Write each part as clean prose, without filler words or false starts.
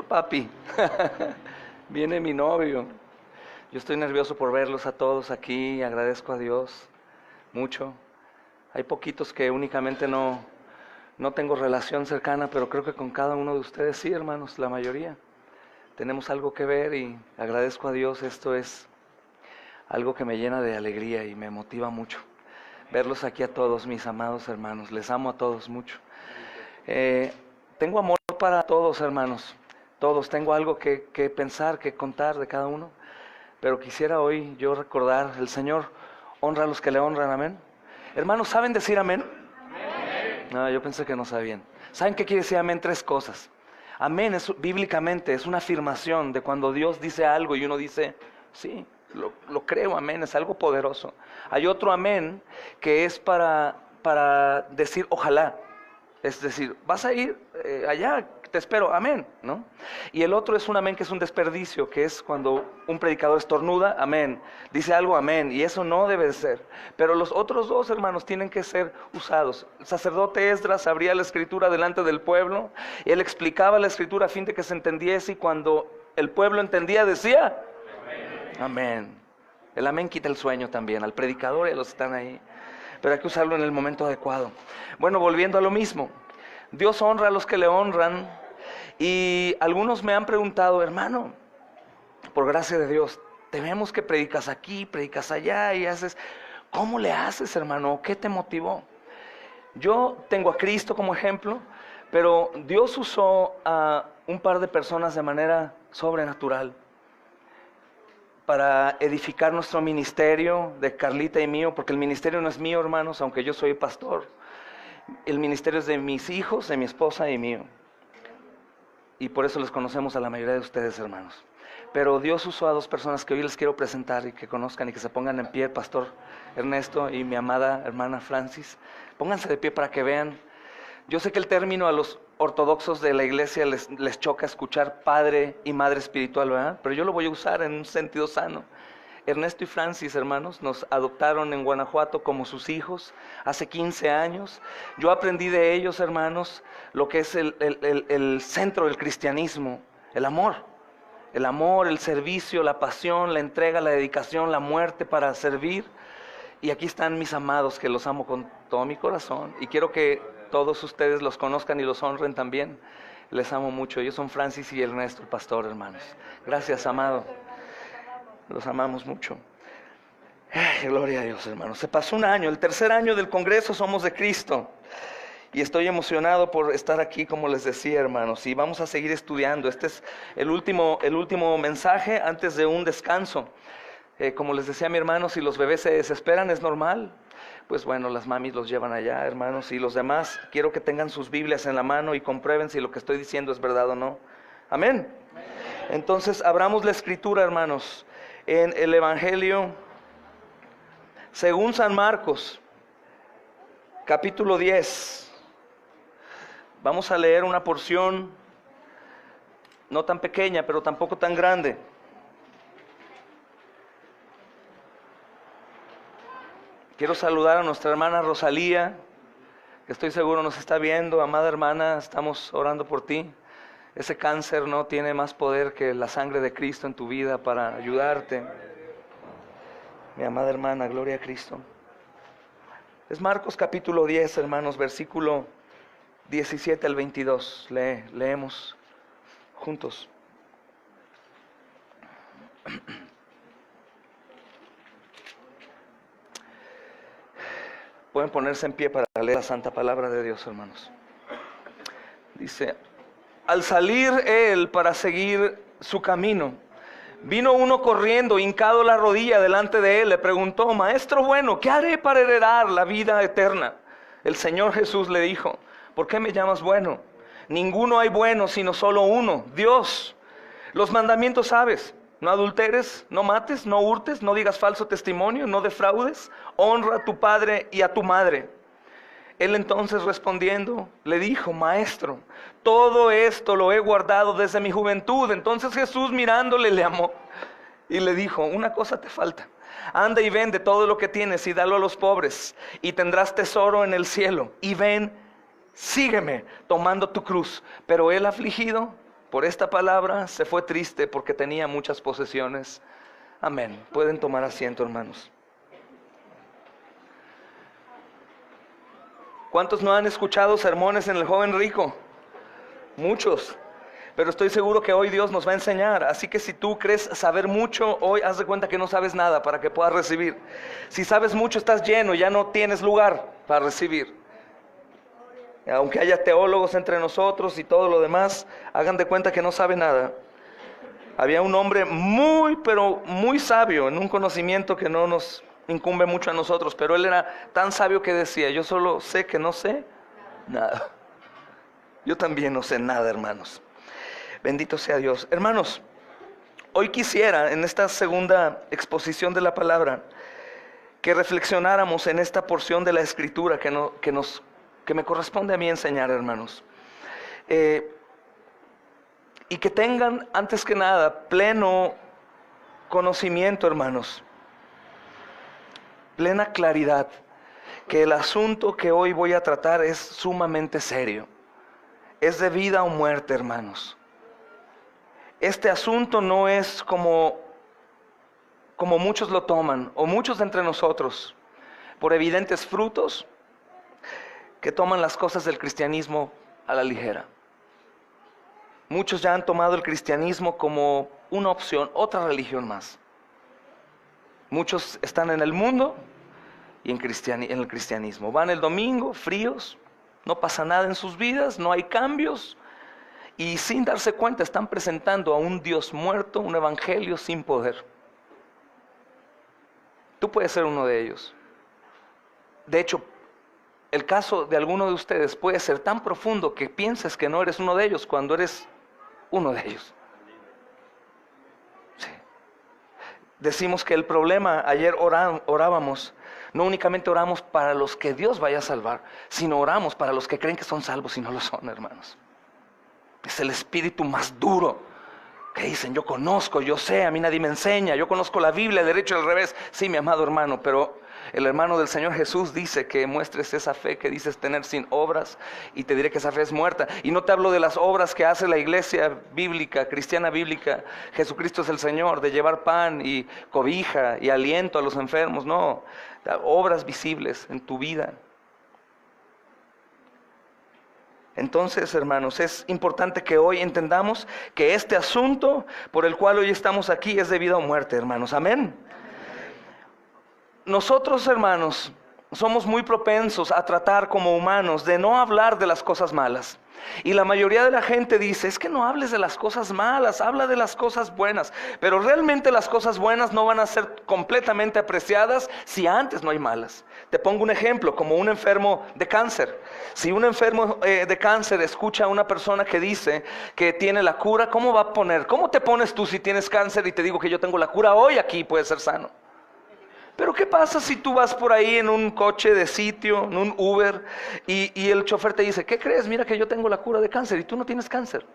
Papi, viene mi novio. Yo estoy nervioso por verlos a todos aquí, agradezco a Dios mucho. Hay poquitos que únicamente no tengo relación cercana, pero creo que con cada uno de ustedes sí, hermanos, la mayoría. Tenemos algo que ver y agradezco a Dios, esto es algo que me llena de alegría y me motiva mucho. Verlos aquí a todos, mis amados hermanos, les amo a todos mucho. Tengo amor para todos, hermanos. Todos, tengo algo que pensar, que contar de cada uno, pero quisiera hoy yo recordar, el Señor honra a los que le honran, amén. Hermanos, ¿saben decir amén? Amén. No, yo pensé que no sabían. ¿Saben qué quiere decir amén? Tres cosas. Amén es, bíblicamente, es una afirmación de cuando Dios dice algo y uno dice, sí, lo creo, amén, es algo poderoso. Hay otro amén que es para decir ojalá, es decir, vas a ir allá, te espero, amén, ¿no? Y el otro es un amén que es un desperdicio, que es cuando un predicador estornuda, amén, dice algo, amén, y eso no debe de ser. Pero los otros dos, hermanos, tienen que ser usados. El sacerdote Esdras abría la escritura delante del pueblo, y él explicaba la escritura a fin de que se entendiese, y cuando el pueblo entendía decía, amén. Amén. El amén quita el sueño también, al predicador y a los que están ahí, pero hay que usarlo en el momento adecuado. Bueno, volviendo a lo mismo. Dios honra a los que le honran, y algunos me han preguntado, hermano, por gracia de Dios, te vemos que predicas aquí, predicas allá y haces, ¿cómo le haces, hermano? ¿Qué te motivó? Yo tengo a Cristo como ejemplo, pero Dios usó a un par de personas de manera sobrenatural para edificar nuestro ministerio, de Carlita y mío, porque el ministerio no es mío, hermanos, aunque yo soy pastor. El ministerio es de mis hijos, de mi esposa y mío. Y por eso les conocemos a la mayoría de ustedes, hermanos. Pero Dios usó a dos personas que hoy les quiero presentar y que conozcan y que se pongan en pie, el pastor Ernesto y mi amada hermana Francis. Pónganse de pie para que vean. Yo sé que el término a los ortodoxos de la iglesia les choca escuchar padre y madre espiritual, ¿verdad? Pero yo lo voy a usar en un sentido sano. Ernesto y Francis, hermanos, nos adoptaron en Guanajuato como sus hijos hace 15 años. Yo aprendí de ellos, hermanos, lo que es el centro del cristianismo, el amor. El amor, el servicio, la pasión, la entrega, la dedicación, la muerte para servir. Y aquí están mis amados, que los amo con todo mi corazón. Y quiero que todos ustedes los conozcan y los honren también. Les amo mucho. Ellos son Francis y Ernesto, el pastor, hermanos. Gracias, amado. Los amamos mucho. Ay, gloria a Dios, hermanos. Se pasó un año, el tercer año del Congreso Somos de Cristo. Y estoy emocionado por estar aquí, como les decía, hermanos. Y vamos a seguir estudiando. Este es el último mensaje antes de un descanso. Como les decía mi hermano, si los bebés se desesperan, es normal. Pues bueno, las mamis los llevan allá, hermanos. Y los demás, quiero que tengan sus Biblias en la mano y comprueben si lo que estoy diciendo es verdad o no. Amén. Entonces, abramos la escritura, hermanos, en el Evangelio según San Marcos, capítulo 10. Vamos a leer una porción no tan pequeña, pero tampoco tan grande. Quiero saludar a nuestra hermana Rosalía, que estoy seguro nos está viendo. Amada hermana, estamos orando por ti. Ese cáncer no tiene más poder que la sangre de Cristo en tu vida para ayudarte. Mi amada hermana, gloria a Cristo. Es Marcos capítulo 10, hermanos, versículo 17 al 22. Leemos juntos. Pueden ponerse en pie para leer la santa palabra de Dios, hermanos. Dice: al salir él para seguir su camino, vino uno corriendo, hincado la rodilla delante de él, le preguntó: Maestro bueno, ¿qué haré para heredar la vida eterna? El Señor Jesús le dijo: ¿por qué me llamas bueno? Ninguno hay bueno, sino solo uno, Dios. Los mandamientos sabes: no adulteres, no mates, no hurtes, no digas falso testimonio, no defraudes, honra a tu padre y a tu madre. Él entonces respondiendo le dijo: Maestro, todo esto lo he guardado desde mi juventud. Entonces Jesús mirándole le amó y le dijo: una cosa te falta. Anda y vende todo lo que tienes y dalo a los pobres, y tendrás tesoro en el cielo. Y ven, sígueme tomando tu cruz. Pero él, afligido, por esta palabra, se fue triste porque tenía muchas posesiones. Amén. Pueden tomar asiento, hermanos. ¿Cuántos no han escuchado sermones en el joven rico? Muchos. Pero estoy seguro que hoy Dios nos va a enseñar. Así que si tú crees saber mucho, hoy haz de cuenta que no sabes nada para que puedas recibir. Si sabes mucho, estás lleno, ya no tienes lugar para recibir. Aunque haya teólogos entre nosotros y todo lo demás, hagan de cuenta que no sabe nada. Había un hombre pero muy sabio, en un conocimiento que no nos incumbe mucho a nosotros, pero él era tan sabio que decía: yo solo sé que no sé nada. Yo también no sé nada, hermanos. Bendito sea Dios. Hermanos, hoy quisiera, en esta segunda exposición de la palabra, que reflexionáramos en esta porción de la Escritura que me corresponde a mí enseñar, hermanos. Y que tengan, antes que nada, pleno conocimiento, hermanos, plena claridad, que el asunto que hoy voy a tratar es sumamente serio. Es de vida o muerte, hermanos. Este asunto no es como muchos lo toman, o muchos de entre nosotros, por evidentes frutos, que toman las cosas del cristianismo a la ligera. Muchos ya han tomado el cristianismo como una opción, otra religión más. Muchos están en el mundo y en el cristianismo. Van el domingo fríos, no pasa nada en sus vidas, no hay cambios, y sin darse cuenta están presentando a un Dios muerto, un evangelio sin poder. Tú puedes ser uno de ellos. De hecho, el caso de alguno de ustedes puede ser tan profundo que pienses que no eres uno de ellos cuando eres uno de ellos. Sí. Decimos que el problema, ayer orábamos, no únicamente oramos para los que Dios vaya a salvar, sino oramos para los que creen que son salvos y no lo son, hermanos. Es el espíritu más duro, que dicen: yo conozco, yo sé, a mí nadie me enseña, yo conozco la Biblia, el derecho y el revés. Sí, mi amado hermano, pero el hermano del Señor Jesús dice que muestres esa fe que dices tener sin obras, y te diré que esa fe es muerta. Y no te hablo de las obras que hace la iglesia bíblica, cristiana bíblica, Jesucristo es el Señor, de llevar pan y cobija y aliento a los enfermos. No, obras visibles en tu vida. Entonces, hermanos, es importante que hoy entendamos que este asunto por el cual hoy estamos aquí es de vida o muerte, hermanos. Amén. Nosotros, hermanos, somos muy propensos a tratar como humanos de no hablar de las cosas malas. Y la mayoría de la gente dice: es que no hables de las cosas malas, habla de las cosas buenas. Pero realmente las cosas buenas no van a ser completamente apreciadas si antes no hay malas. Te pongo un ejemplo, como un enfermo de cáncer. Si un enfermo de cáncer escucha a una persona que dice que tiene la cura, ¿cómo te pones tú si tienes cáncer y te digo que yo tengo la cura hoy aquí, puedes ser sano? Pero ¿qué pasa si tú vas por ahí en un coche de sitio, en un Uber, y el chofer te dice: ¿qué crees? Mira que yo tengo la cura de cáncer y tú no tienes cáncer.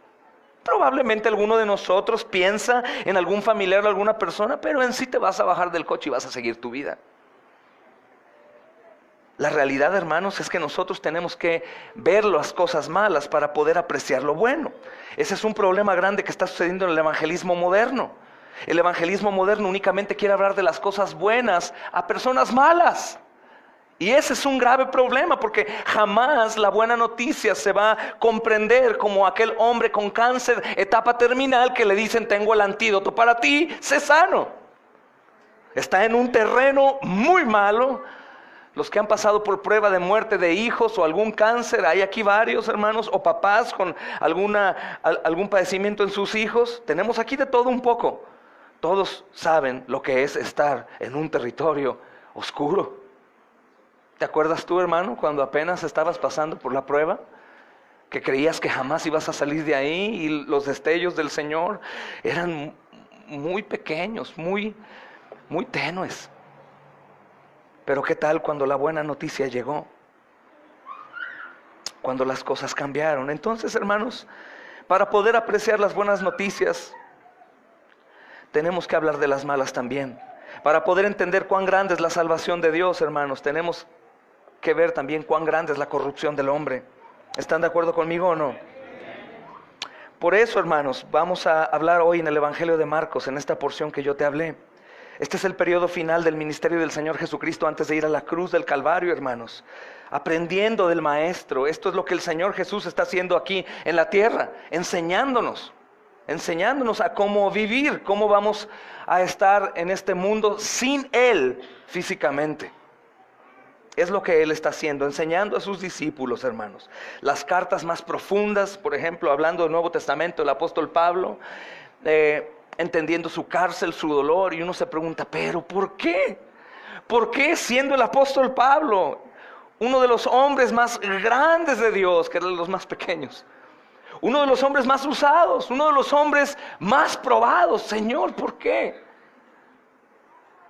Probablemente alguno de nosotros piensa en algún familiar o alguna persona, pero en sí te vas a bajar del coche y vas a seguir tu vida. La realidad, hermanos, es que nosotros tenemos que ver las cosas malas para poder apreciar lo bueno. Ese es un problema grande que está sucediendo en el evangelismo moderno. El evangelismo moderno únicamente quiere hablar de las cosas buenas a personas malas. Y ese es un grave problema, porque jamás la buena noticia se va a comprender como aquel hombre con cáncer, etapa terminal, que le dicen: tengo el antídoto para ti, sé sano. Está en un terreno muy malo. Los que han pasado por prueba de muerte de hijos o algún cáncer, hay aquí varios, hermanos, o papás con algún padecimiento en sus hijos. Tenemos aquí de todo un poco. Todos saben lo que es estar en un territorio oscuro. ¿Te acuerdas tú, hermano, cuando apenas estabas pasando por la prueba? Que creías que jamás ibas a salir de ahí, y los destellos del Señor eran muy pequeños, muy tenues. Pero ¿qué tal cuando la buena noticia llegó? Cuando las cosas cambiaron. Entonces, hermanos, para poder apreciar las buenas noticias, tenemos que hablar de las malas también. Para poder entender cuán grande es la salvación de Dios, hermanos, tenemos que ver también cuán grande es la corrupción del hombre. ¿Están de acuerdo conmigo o no? Por eso, hermanos, vamos a hablar hoy en el Evangelio de Marcos, en esta porción que yo te hablé. Este es el periodo final del ministerio del Señor Jesucristo antes de ir a la cruz del Calvario, hermanos. Aprendiendo del Maestro. Esto es lo que el Señor Jesús está haciendo aquí en la tierra, enseñándonos a cómo vivir, cómo vamos a estar en este mundo sin Él físicamente. Es lo que Él está haciendo, enseñando a sus discípulos, hermanos. Las cartas más profundas, por ejemplo, hablando del Nuevo Testamento, el apóstol Pablo, entendiendo su cárcel, su dolor, y uno se pregunta, ¿pero por qué? ¿Por qué siendo el apóstol Pablo, uno de los hombres más grandes de Dios, que eran los más pequeños, uno de los hombres más usados, uno de los hombres más probados, Señor, ¿por qué?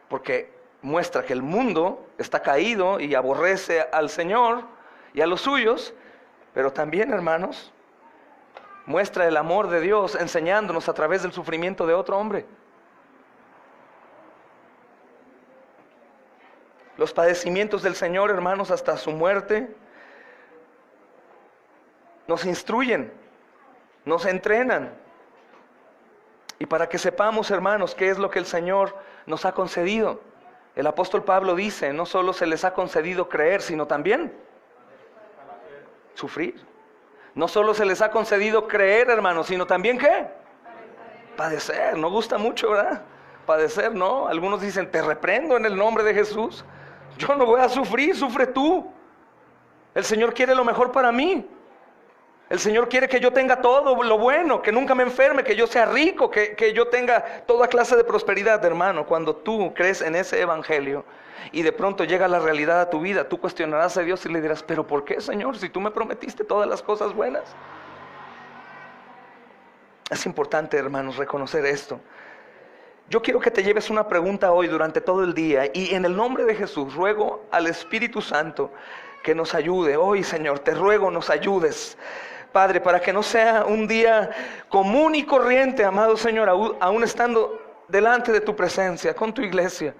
Porque muestra que el mundo está caído y aborrece al Señor y a los suyos, pero también, hermanos, muestra el amor de Dios enseñándonos a través del sufrimiento de otro hombre. Los padecimientos del Señor, hermanos, hasta su muerte, nos instruyen, nos entrenan. Y para que sepamos, hermanos, qué es lo que el Señor nos ha concedido. El apóstol Pablo dice, no solo se les ha concedido creer, sino también sufrir. No solo se les ha concedido creer, hermanos, sino también ¿qué? Padecer. No gusta mucho, ¿verdad? Padecer, ¿no? Algunos dicen, te reprendo en el nombre de Jesús. Yo no voy a sufrir, sufre tú. El Señor quiere lo mejor para mí. El Señor quiere que yo tenga todo lo bueno, que nunca me enferme, que yo sea rico, que yo tenga toda clase de prosperidad, hermano. Cuando tú crees en ese evangelio y de pronto llega la realidad a tu vida, tú cuestionarás a Dios y le dirás, ¿pero por qué, Señor, si tú me prometiste todas las cosas buenas? Es importante, hermanos, reconocer esto. Yo quiero que te lleves una pregunta hoy durante todo el día y en el nombre de Jesús ruego al Espíritu Santo que nos ayude. Hoy, Señor, te ruego nos ayudes, Padre, para que no sea un día común y corriente, amado Señor, aún estando delante de tu presencia, con tu iglesia.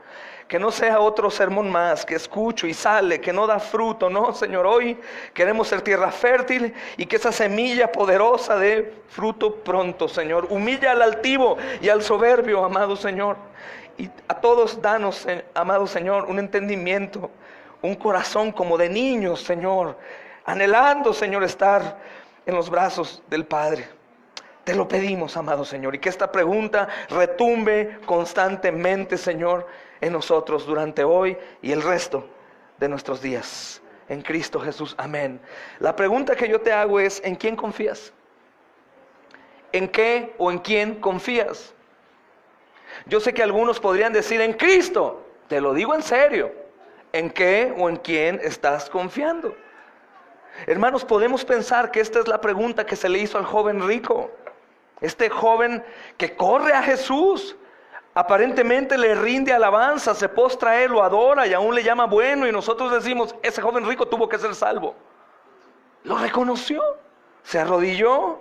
Que no sea otro sermón más que escucho y sale, que no da fruto. No, Señor, hoy queremos ser tierra fértil y que esa semilla poderosa dé fruto pronto, Señor. Humilla al altivo y al soberbio, amado Señor. Y a todos danos, amado Señor, un entendimiento, un corazón como de niños, Señor, anhelando, Señor, estar en los brazos del Padre. Te lo pedimos, amado Señor, y que esta pregunta retumbe constantemente, Señor, en nosotros durante hoy y el resto de nuestros días. En Cristo Jesús, amén. La pregunta que yo te hago es, ¿en quién confías? ¿En qué o en quién confías? Yo sé que algunos podrían decir, en Cristo. Te lo digo en serio. ¿En qué o en quién estás confiando? Hermanos, podemos pensar que esta es la pregunta que se le hizo al joven rico. Este joven que corre a Jesús, aparentemente le rinde alabanza, se postra a Él, lo adora y aún le llama bueno. Y nosotros decimos, ese joven rico tuvo que ser salvo. Lo reconoció, se arrodilló.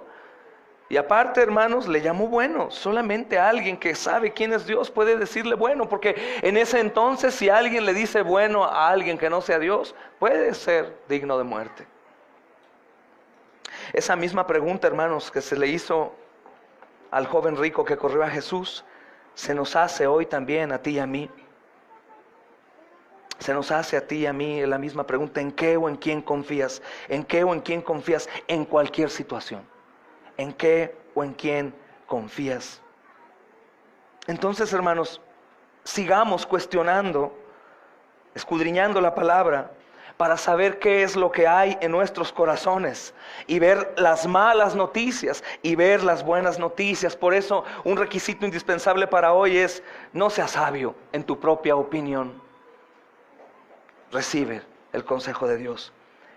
Y aparte, hermanos, le llamó bueno. Solamente alguien que sabe quién es Dios puede decirle bueno. Porque en ese entonces, si alguien le dice bueno a alguien que no sea Dios, puede ser digno de muerte. Esa misma pregunta, hermanos, que se le hizo al joven rico que corrió a Jesús, se nos hace hoy también a ti y a mí. Se nos hace a ti y a mí la misma pregunta, ¿en qué o en quién confías? ¿En qué o en quién confías en cualquier situación? ¿En qué o en quién confías? Entonces, hermanos, sigamos cuestionando, escudriñando la palabra, para saber qué es lo que hay en nuestros corazones y ver las malas noticias y ver las buenas noticias. Por eso un requisito indispensable para hoy es, no seas sabio en tu propia opinión. Recibe el consejo de Dios.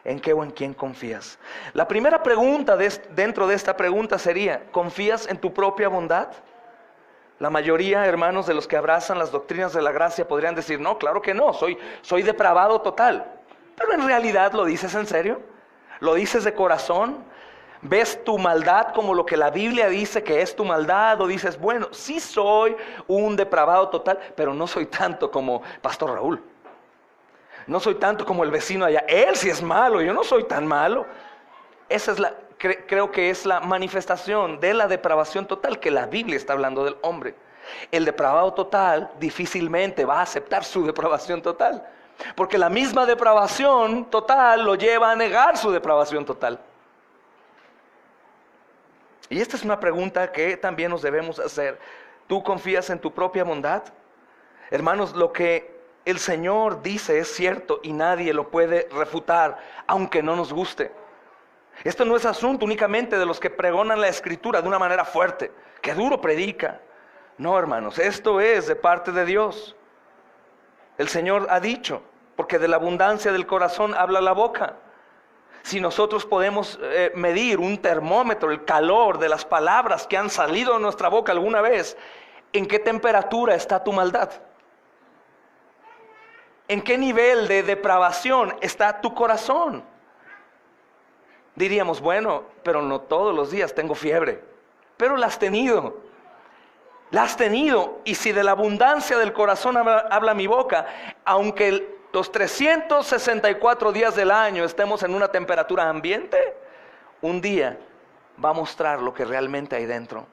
¿En qué o en quién confías? La primera pregunta dentro de esta pregunta sería, ¿confías en tu propia bondad? La mayoría, hermanos, de los que abrazan las doctrinas de la gracia podrían decir, no, claro que no, soy depravado total. Pero en realidad, ¿lo dices en serio? ¿Lo dices de corazón? ¿Ves tu maldad como lo que la Biblia dice que es tu maldad? ¿O dices, bueno, sí soy un depravado total, pero no soy tanto como Pastor Raúl? No soy tanto como el vecino allá. Él sí es malo, yo no soy tan malo. creo que es la manifestación de la depravación total que la Biblia está hablando del hombre. El depravado total difícilmente va a aceptar su depravación total, porque la misma depravación total lo lleva a negar su depravación total. Y esta es una pregunta que también nos debemos hacer. ¿Tú confías en tu propia bondad? Hermanos, lo que el Señor dice es cierto y nadie lo puede refutar, aunque no nos guste. Esto no es asunto únicamente de los que pregonan la Escritura de una manera fuerte, que duro predica. No, hermanos, esto es de parte de Dios. El Señor ha dicho, porque de la abundancia del corazón habla la boca. Si nosotros podemos medir un termómetro, el calor de las palabras que han salido de nuestra boca alguna vez, ¿en qué temperatura está tu maldad? ¿En qué nivel de depravación está tu corazón? Diríamos, bueno, pero no todos los días tengo fiebre. Pero la has tenido. La has tenido. Y si de la abundancia del corazón habla mi boca, aunque los 364 días del año estemos en una temperatura ambiente, un día va a mostrar lo que realmente hay dentro.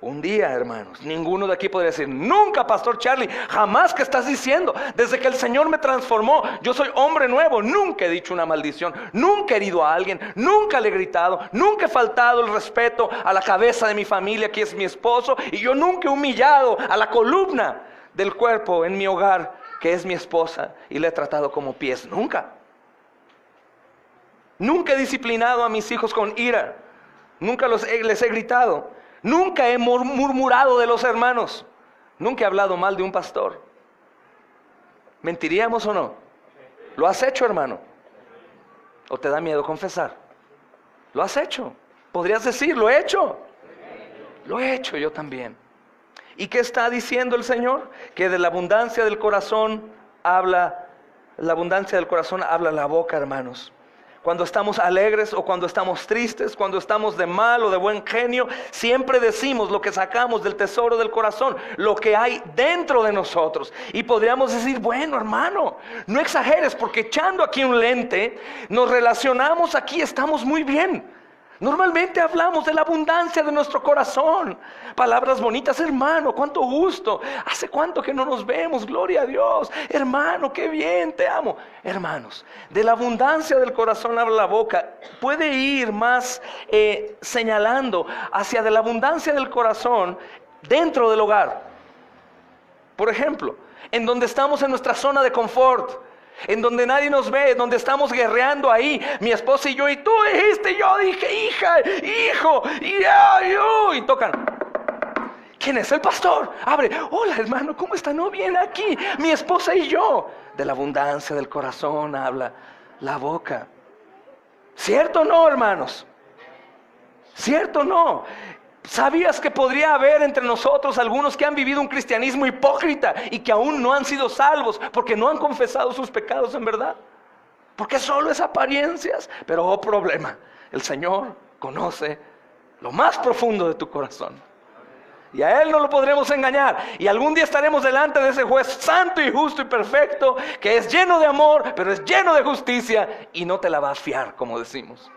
Un día, hermanos, ninguno de aquí podría decir, nunca, Pastor Charlie, jamás que estás diciendo, desde que el Señor me transformó, yo soy hombre nuevo, nunca he dicho una maldición, nunca he herido a alguien, nunca le he gritado, nunca he faltado el respeto a la cabeza de mi familia, que es mi esposo, y yo nunca he humillado a la columna del cuerpo en mi hogar, que es mi esposa, y le he tratado como pies, nunca. Nunca he disciplinado a mis hijos con ira, nunca les he gritado. Nunca he murmurado de los hermanos. Nunca he hablado mal de un pastor. ¿Mentiríamos o no? ¿Lo has hecho, hermano? ¿O te da miedo confesar? ¿Lo has hecho? ¿Podrías decir, lo he hecho? Lo he hecho yo también. ¿Y qué está diciendo el Señor? Que de la abundancia del corazón habla la boca, hermanos. Cuando estamos alegres o cuando estamos tristes, cuando estamos de mal o de buen genio, siempre decimos lo que sacamos del tesoro del corazón, lo que hay dentro de nosotros. Y podríamos decir, bueno, hermano, no exageres, porque echando aquí un lente, nos relacionamos aquí, estamos muy bien. Normalmente hablamos de la abundancia de nuestro corazón. Palabras bonitas, hermano, cuánto gusto. ¿Hace cuánto que no nos vemos? Gloria a Dios. Hermano, qué bien, te amo. Hermanos, de la abundancia del corazón habla la boca. Puede ir más señalando hacia de la abundancia del corazón dentro del hogar. Por ejemplo, en donde estamos en nuestra zona de confort, en donde nadie nos ve, donde estamos guerreando ahí, mi esposa y yo, y tú dijiste, yo dije, hija, hijo, y tocan. ¿Quién es? El pastor. Abre. Hola, hermano, ¿cómo está? No, bien aquí, mi esposa y yo. De la abundancia del corazón habla la boca. ¿Cierto o no, hermanos? ¿Cierto o no? ¿Sabías que podría haber entre nosotros algunos que han vivido un cristianismo hipócrita y que aún no han sido salvos porque no han confesado sus pecados en verdad? Porque solo es apariencias. Pero oh problema, el Señor conoce lo más profundo de tu corazón. Y a Él no lo podremos engañar. Y algún día estaremos delante de ese juez santo y justo y perfecto, que es lleno de amor, pero es lleno de justicia, y no te la va a fiar, como decimos.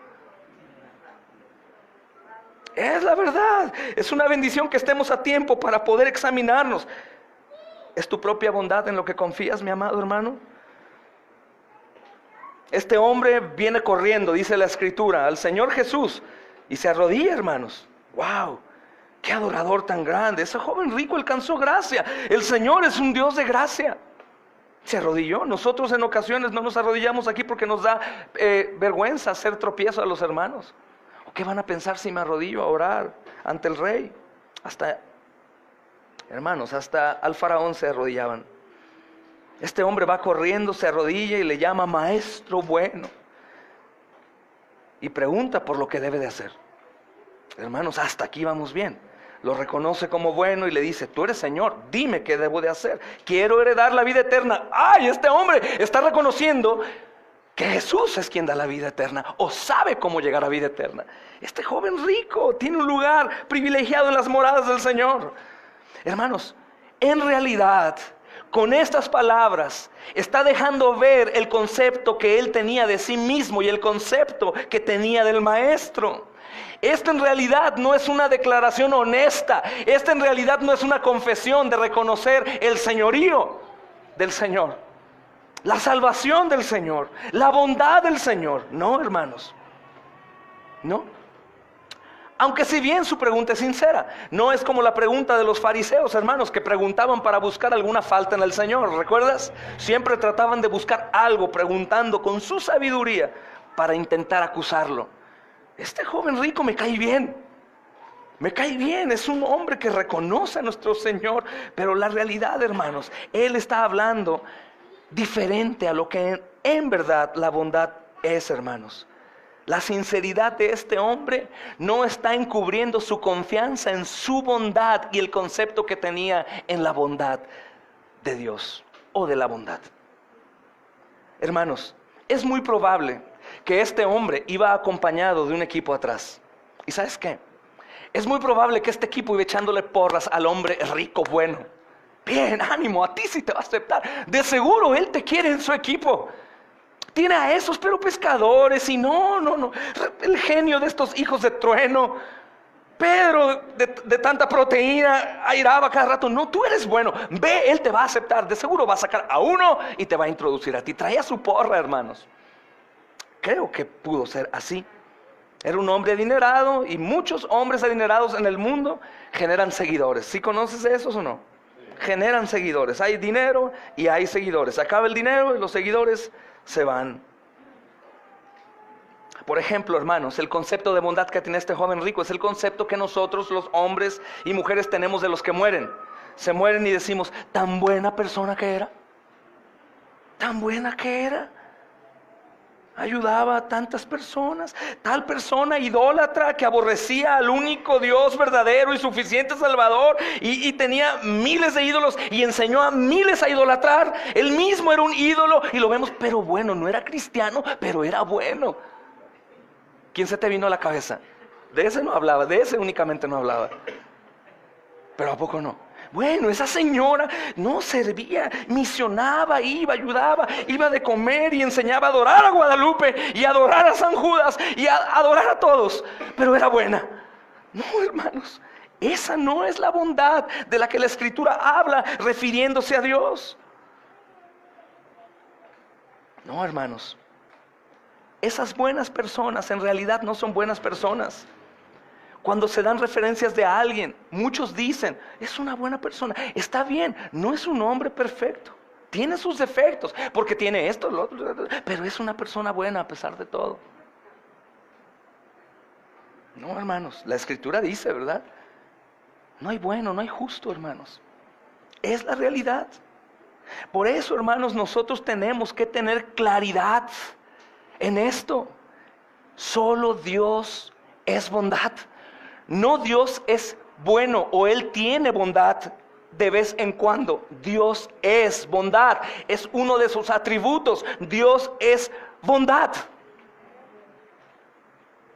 Es la verdad. Es una bendición que estemos a tiempo para poder examinarnos. ¿Es tu propia bondad en lo que confías, mi amado hermano? Este hombre viene corriendo, dice la Escritura, al Señor Jesús y se arrodilla, hermanos. ¡Wow! ¡Qué adorador tan grande! Ese joven rico alcanzó gracia. El Señor es un Dios de gracia. Se arrodilló. Nosotros en ocasiones no nos arrodillamos aquí porque nos da vergüenza hacer tropiezo a los hermanos. ¿Qué van a pensar si me arrodillo a orar ante el rey? Hermanos, hasta al faraón se arrodillaban. Este hombre va corriendo, se arrodilla y le llama maestro bueno. Y pregunta por lo que debe de hacer. Hermanos, hasta aquí vamos bien. Lo reconoce como bueno y le dice, tú eres Señor, dime qué debo de hacer. Quiero heredar la vida eterna. ¡Ay! Este hombre está reconociendo que Jesús es quien da la vida eterna, o sabe cómo llegar a la vida eterna. Este joven rico tiene un lugar privilegiado en las moradas del Señor. Hermanos, en realidad, Con estas palabras está dejando ver el concepto que él tenía de sí mismo y el concepto que tenía del maestro. Esto en realidad no es una declaración honesta. Esto en realidad no es una confesión de reconocer el señorío del Señor, la salvación del Señor, la bondad del Señor. No, hermanos, no. Aunque si bien su pregunta es sincera, no es como la pregunta de los fariseos, hermanos, que preguntaban para buscar alguna falta en el Señor. ¿Recuerdas? Siempre trataban de buscar algo, preguntando con su sabiduría para intentar acusarlo. Este joven rico me cae bien. Me cae bien, es un hombre que reconoce a nuestro Señor. Pero la realidad, hermanos, él está hablando diferente a lo que en verdad la bondad es, hermanos. La sinceridad de este hombre no está encubriendo su confianza en su bondad y el concepto que tenía en la bondad de Dios o de la bondad. Hermanos, es muy probable que este hombre iba acompañado de un equipo atrás. ¿Y sabes qué? Es muy probable que este equipo iba echándole porras al hombre rico bueno. Bien, ánimo, a ti sí te va a aceptar. De seguro él te quiere en su equipo. Tiene a esos pero pescadores y no. El genio de estos hijos de trueno. Pedro de tanta proteína airaba cada rato. No, tú eres bueno. Ve, él te va a aceptar. De seguro va a sacar a uno y te va a introducir a ti. Traía su porra, hermanos. Creo que pudo ser así. Era un hombre adinerado y muchos hombres adinerados en el mundo generan seguidores. ¿Sí conoces de esos o no? Generan seguidores. Hay dinero y hay seguidores. Acaba el dinero y los seguidores se van. Por ejemplo, hermanos, el concepto de bondad que tiene este joven rico es el concepto que nosotros los hombres y mujeres tenemos de los que mueren. Se mueren y decimos, tan buena persona que era. Tan buena que era. Ayudaba a tantas personas. Tal persona idólatra que aborrecía al único Dios verdadero y suficiente Salvador y tenía miles de ídolos y enseñó a miles a idolatrar. Él mismo era un ídolo y lo vemos, pero bueno, no era cristiano, pero era bueno. ¿Quién se te vino a la cabeza? De ese no hablaba, de ese únicamente no hablaba. Pero ¿a poco no? Bueno, esa señora no servía, misionaba, iba, ayudaba, iba de comer y enseñaba a adorar a Guadalupe y a adorar a San Judas y a adorar a todos, pero era buena. No, hermanos, esa no es la bondad de la que la Escritura habla refiriéndose a Dios. No, hermanos, esas buenas personas en realidad no son buenas personas. Cuando se dan referencias de alguien, muchos dicen, es una buena persona. Está bien, no es un hombre perfecto. Tiene sus defectos, porque tiene esto, lo otro, pero es una persona buena a pesar de todo. No, hermanos, la Escritura dice, ¿verdad? No hay bueno, no hay justo, hermanos. Es la realidad. Por eso, hermanos, nosotros tenemos que tener claridad en esto. Solo Dios es bondad. No Dios es bueno o Él tiene bondad de vez en cuando. Dios es bondad. Es uno de sus atributos. Dios es bondad.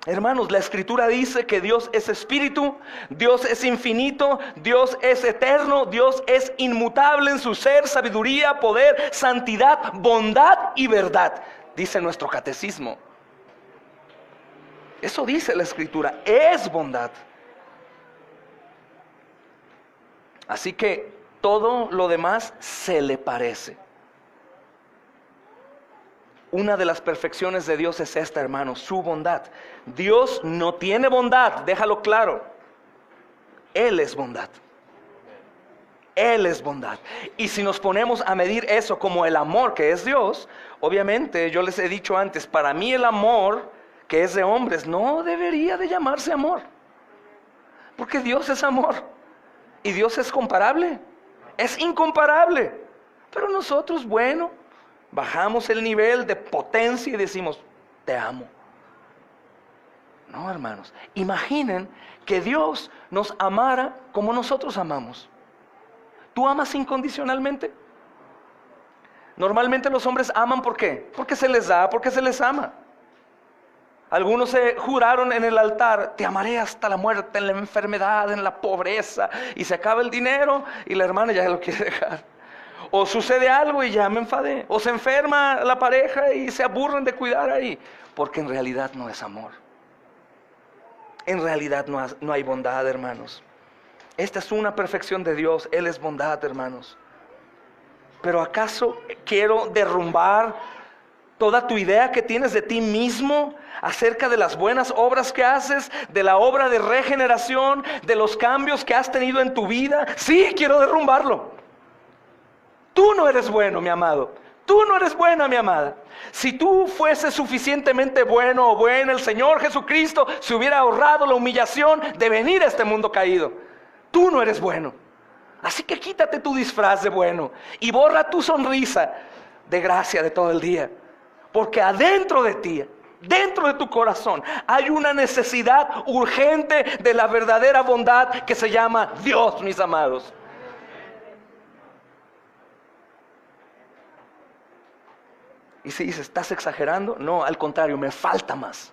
Hermanos, la Escritura dice que Dios es espíritu, Dios es infinito, Dios es eterno, Dios es inmutable en su ser, sabiduría, poder, santidad, bondad y verdad. Dice nuestro catecismo. Eso dice la Escritura, es bondad. Así que todo lo demás se le parece. Una de las perfecciones de Dios es esta, hermanos, su bondad. Dios no tiene bondad, déjalo claro. Él es bondad. Él es bondad. Y si nos ponemos a medir eso como el amor que es Dios, obviamente yo les he dicho antes, para mí el amor que es de hombres no debería de llamarse amor, porque Dios es amor y Dios es comparable, es incomparable. Pero nosotros, bueno, bajamos el nivel de potencia y decimos, te amo. No, hermanos, imaginen que Dios nos amara como nosotros amamos. ¿Tú amas incondicionalmente? Normalmente los hombres aman, ¿por qué? Porque se les da, porque se les ama. Algunos se juraron en el altar, te amaré hasta la muerte, en la enfermedad, en la pobreza, y se acaba el dinero y la hermana ya lo quiere dejar. O sucede algo y ya me enfadé. O se enferma la pareja y se aburren de cuidar ahí. Porque en realidad no es amor. En realidad no hay bondad, hermanos. Esta es una perfección de Dios. Él es bondad, hermanos. Pero ¿acaso quiero derrumbar toda tu idea que tienes de ti mismo acerca de las buenas obras que haces, de la obra de regeneración, de los cambios que has tenido en tu vida? Sí, quiero derrumbarlo. Tú no eres bueno, mi amado. Tú no eres buena, mi amada. Si tú fueses suficientemente bueno o buena, el Señor Jesucristo se hubiera ahorrado la humillación de venir a este mundo caído. Tú no eres bueno. Así que quítate tu disfraz de bueno y borra tu sonrisa de gracia de todo el día. Porque adentro de ti, dentro de tu corazón, hay una necesidad urgente de la verdadera bondad que se llama Dios, mis amados. Y si dices, ¿estás exagerando? No, al contrario, me falta más.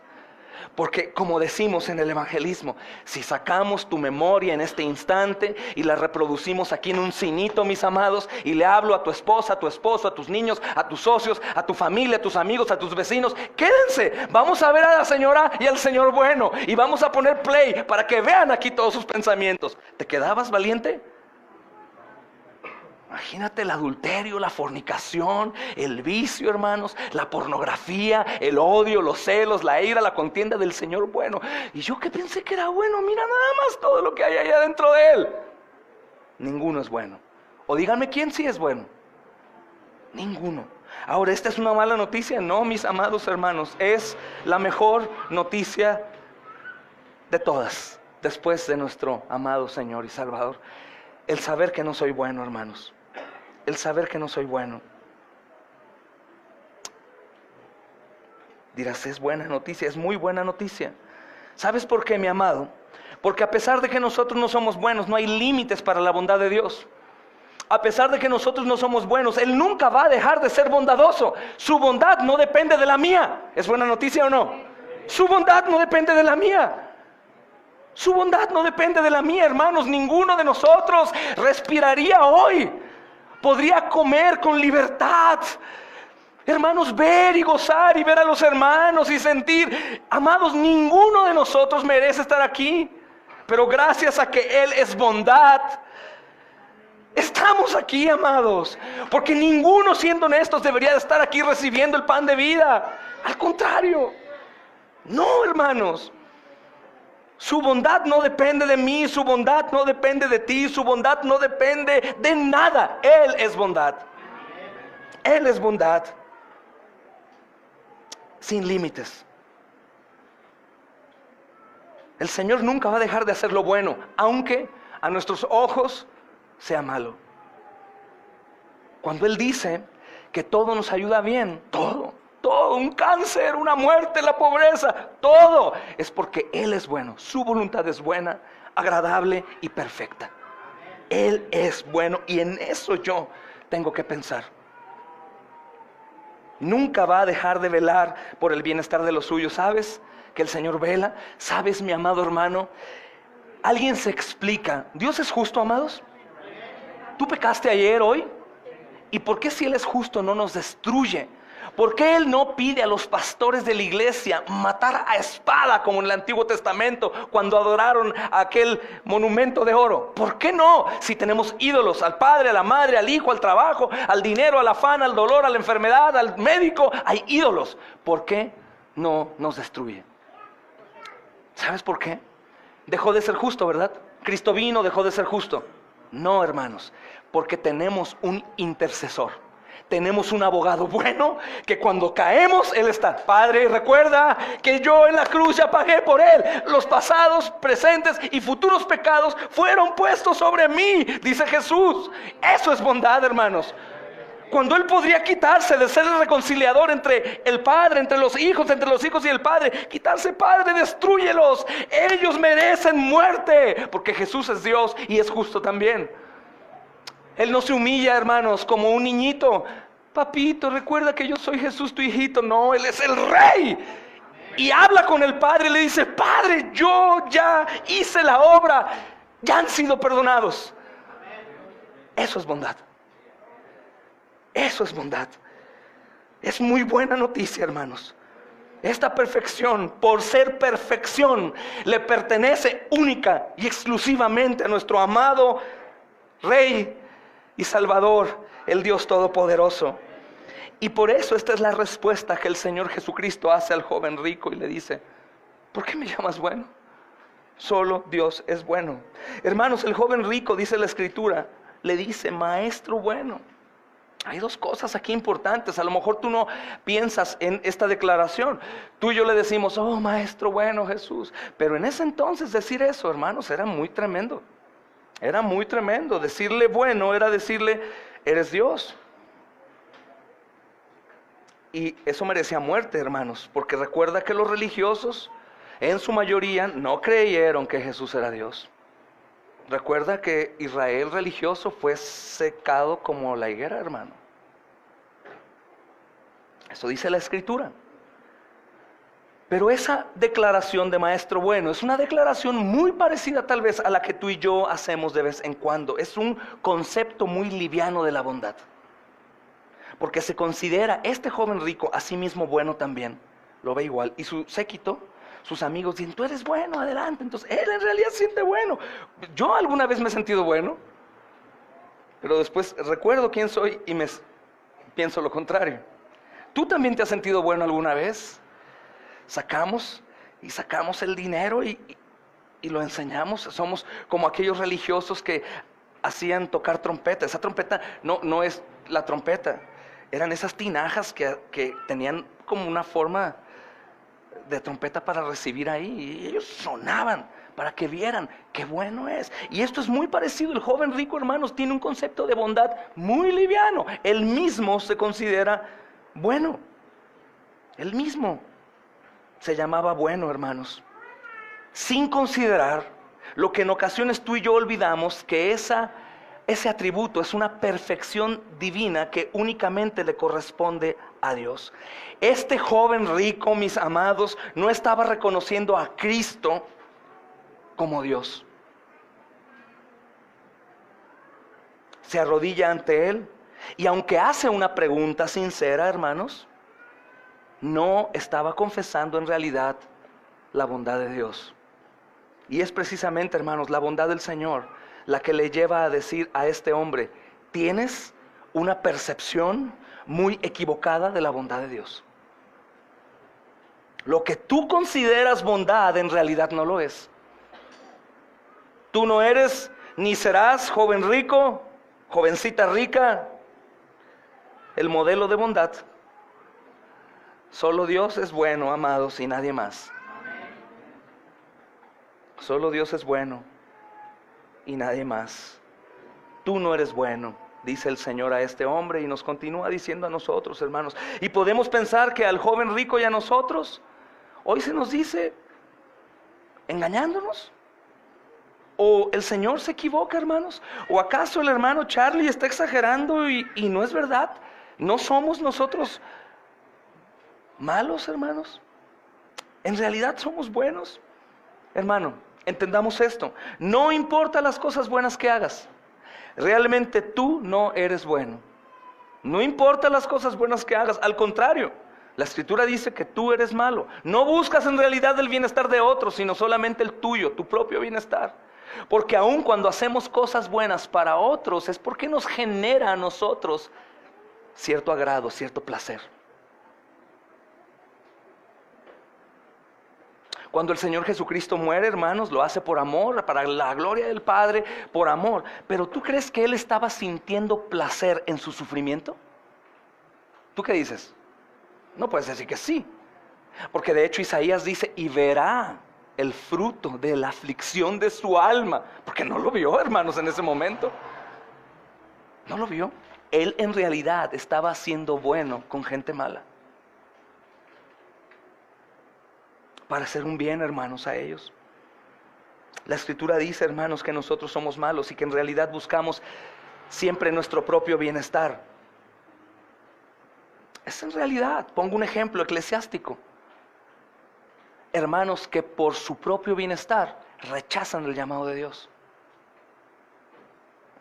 Porque como decimos en el evangelismo, si sacamos tu memoria en este instante y la reproducimos aquí en un cinito, mis amados, y le hablo a tu esposa, a tu esposo, a tus niños, a tus socios, a tu familia, a tus amigos, a tus vecinos, quédense, vamos a ver a la señora y al señor bueno, y vamos a poner play para que vean aquí todos sus pensamientos. ¿Te quedabas valiente? Imagínate el adulterio, la fornicación, el vicio, hermanos, la pornografía, el odio, los celos, la ira, la contienda del Señor bueno. Y yo que pensé que era bueno, mira nada más todo lo que hay allá dentro de él. Ninguno es bueno. O díganme quién sí es bueno. Ninguno. Ahora, ¿esta es una mala noticia? No, mis amados hermanos, es la mejor noticia de todas, después de nuestro amado Señor y Salvador. El saber que no soy bueno, hermanos. El saber que no soy bueno. Dirás, es buena noticia, es muy buena noticia. ¿Sabes por qué, mi amado? Porque a pesar de que nosotros no somos buenos, no hay límites para la bondad de Dios. A pesar de que nosotros no somos buenos, Él nunca va a dejar de ser bondadoso. Su bondad no depende de la mía. ¿Es buena noticia o no? Su bondad no depende de la mía. Su bondad no depende de la mía, hermanos. Ninguno de nosotros respiraría hoy. Podría comer con libertad. Hermanos, ver y gozar y ver a los hermanos y sentir. Amados, ninguno de nosotros merece estar aquí. Pero gracias a que Él es bondad, estamos aquí, amados. Porque ninguno, siendo honestos, debería de estar aquí recibiendo el pan de vida. Al contrario. No, hermanos. Su bondad no depende de mí, su bondad no depende de ti, su bondad no depende de nada. Él es bondad. Él es bondad. Sin límites. El Señor nunca va a dejar de hacer lo bueno, aunque a nuestros ojos sea malo. Cuando Él dice que todo nos ayuda bien, todo, un cáncer, una muerte, la pobreza, todo es porque Él es bueno. Su voluntad es buena, agradable y perfecta. Él es bueno y en eso yo tengo que pensar. Nunca va a dejar de velar por el bienestar de los suyos. ¿Sabes que el Señor vela? ¿Sabes, mi amado hermano? Alguien se explica. ¿Dios es justo, amados? ¿Tú pecaste ayer, hoy? ¿Y por qué si Él es justo no nos destruye? ¿Por qué Él no pide a los pastores de la iglesia matar a espada como en el Antiguo Testamento cuando adoraron a aquel monumento de oro? ¿Por qué no? Si tenemos ídolos, al padre, a la madre, al hijo, al trabajo, al dinero, al afán, al dolor, a la enfermedad, al médico, hay ídolos. ¿Por qué no nos destruye? ¿Sabes por qué? Dejó de ser justo, ¿verdad? Cristo vino, dejó de ser justo. No, hermanos, porque tenemos un intercesor. Tenemos un abogado bueno que cuando caemos, Él está. Padre, recuerda que yo en la cruz ya pagué por Él. Los pasados, presentes y futuros pecados fueron puestos sobre mí, dice Jesús. Eso es bondad, hermanos. Cuando Él podría quitarse de ser el reconciliador entre el Padre, entre los hijos y el Padre. Quitarse, Padre, destrúyelos. Ellos merecen muerte. Porque Jesús es Dios y es justo también. Él no se humilla, hermanos, como un niñito. Papito, recuerda que yo soy Jesús, tu hijito. No, Él es el Rey. Y habla con el Padre y le dice, Padre, yo ya hice la obra. Ya han sido perdonados. Eso es bondad. Eso es bondad. Es muy buena noticia, hermanos. Esta perfección, por ser perfección, le pertenece única y exclusivamente a nuestro amado Rey y Salvador, el Dios Todopoderoso. Y por eso esta es la respuesta que el Señor Jesucristo hace al joven rico y le dice: ¿por qué me llamas bueno? Solo Dios es bueno. Hermanos, el joven rico, dice la Escritura, le dice: maestro bueno. Hay dos cosas aquí importantes. A lo mejor tú no piensas en esta declaración. Tú y yo le decimos: oh, maestro bueno, Jesús. Pero en ese entonces decir eso, hermanos, era muy tremendo. Era muy tremendo. Decirle bueno era decirle: eres Dios. Y eso merecía muerte, hermanos, porque recuerda que los religiosos, en su mayoría, no creyeron que Jesús era Dios. Recuerda que Israel religioso fue secado como la higuera, hermano. Eso dice la Escritura. Pero esa declaración de maestro bueno es una declaración muy parecida tal vez a la que tú y yo hacemos de vez en cuando. Es un concepto muy liviano de la bondad, porque se considera este joven rico a sí mismo bueno también. Lo ve igual. Y su séquito, sus amigos dicen: tú eres bueno, adelante. Entonces él en realidad siente bueno. Yo alguna vez me he sentido bueno, pero después recuerdo quién soy y pienso lo contrario. ¿Tú también te has sentido bueno alguna vez? Sacamos el dinero y lo enseñamos. Somos como aquellos religiosos que hacían tocar trompeta. Esa trompeta no es la trompeta. Eran esas tinajas que tenían como una forma de trompeta para recibir ahí. Y ellos sonaban para que vieran qué bueno es. Y esto es muy parecido. El joven rico, hermanos, tiene un concepto de bondad muy liviano. Él mismo se considera bueno. Él mismo se llamaba bueno, hermanos, sin considerar lo que en ocasiones tú y yo olvidamos, que ese atributo es una perfección divina que únicamente le corresponde a Dios. Este joven rico, mis amados, no estaba reconociendo a Cristo como Dios. Se arrodilla ante Él y aunque hace una pregunta sincera, hermanos, no estaba confesando en realidad la bondad de Dios. Y es precisamente, hermanos, la bondad del Señor la que le lleva a decir a este hombre: tienes una percepción muy equivocada de la bondad de Dios. Lo que tú consideras bondad en realidad no lo es. Tú no eres ni serás, joven rico, jovencita rica, el modelo de bondad. Solo Dios es bueno, amados, y nadie más. Solo Dios es bueno y nadie más. Tú no eres bueno, dice el Señor a este hombre, y nos continúa diciendo a nosotros, hermanos. Y podemos pensar que al joven rico y a nosotros hoy se nos dice engañándonos. ¿O el Señor se equivoca, hermanos? ¿O acaso el hermano Charlie está exagerando y no es verdad? ¿No somos nosotros malos, hermanos? ¿En realidad somos buenos? Hermano, entendamos esto. No importa las cosas buenas que hagas, realmente tú no eres bueno. No importa las cosas buenas que hagas, al contrario, la Escritura dice que tú eres malo. No buscas en realidad el bienestar de otros, sino solamente el tuyo, tu propio bienestar. Porque aun cuando hacemos cosas buenas para otros, es porque nos genera a nosotros cierto agrado, cierto placer. Cuando el Señor Jesucristo muere, hermanos, lo hace por amor, para la gloria del Padre, por amor. Pero ¿tú crees que Él estaba sintiendo placer en su sufrimiento? ¿Tú qué dices? No puedes decir que sí. Porque de hecho Isaías dice: y verá el fruto de la aflicción de su alma. Porque no lo vio, hermanos, en ese momento. No lo vio. Él en realidad estaba siendo bueno con gente mala, para hacer un bien, hermanos, a ellos. La Escritura dice, hermanos, que nosotros somos malos y que en realidad buscamos siempre nuestro propio bienestar. Es en realidad, pongo un ejemplo eclesiástico. Hermanos que por su propio bienestar rechazan el llamado de Dios.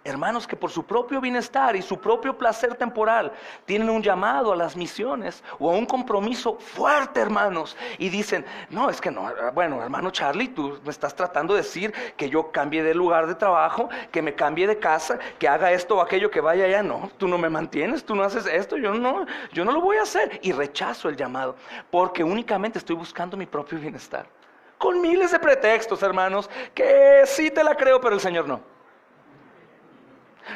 hermanos que por su propio bienestar y su propio placer temporal tienen un llamado a las misiones o a un compromiso fuerte, hermanos, y dicen, no, es que no, bueno, hermano Charlie, tú me estás tratando de decir que yo cambie de lugar de trabajo, que me cambie de casa, que haga esto o aquello, que vaya allá. No, tú no me mantienes, tú no haces esto, yo no lo voy a hacer. Y rechazo el llamado porque únicamente estoy buscando mi propio bienestar, con miles de pretextos, hermanos, que sí te la creo, pero el Señor no.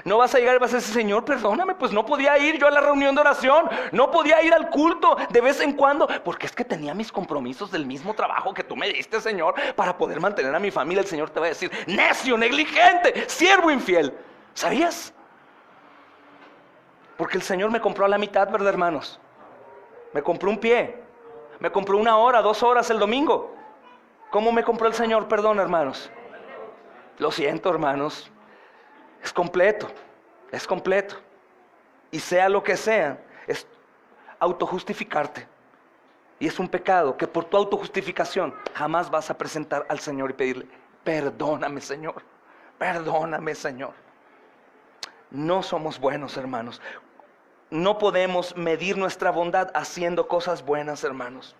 No vas a llegar y vas a decir, Señor, perdóname, pues no podía ir yo a la reunión de oración, no podía ir al culto de vez en cuando, porque es que tenía mis compromisos del mismo trabajo que tú me diste, Señor, para poder mantener a mi familia. El Señor te va a decir, necio, negligente, siervo infiel. ¿Sabías? Porque el Señor me compró a la mitad, ¿verdad, hermanos? Me compró un pie, me compró 1 hora, 2 horas el domingo. ¿Cómo me compró el Señor? Perdón, hermanos. Lo siento, hermanos. Es completo, es completo. Y sea lo que sea, es autojustificarte. Y es un pecado que por tu autojustificación jamás vas a presentar al Señor y pedirle, perdóname, Señor, perdóname, Señor. No somos buenos, hermanos. No podemos medir nuestra bondad haciendo cosas buenas, hermanos.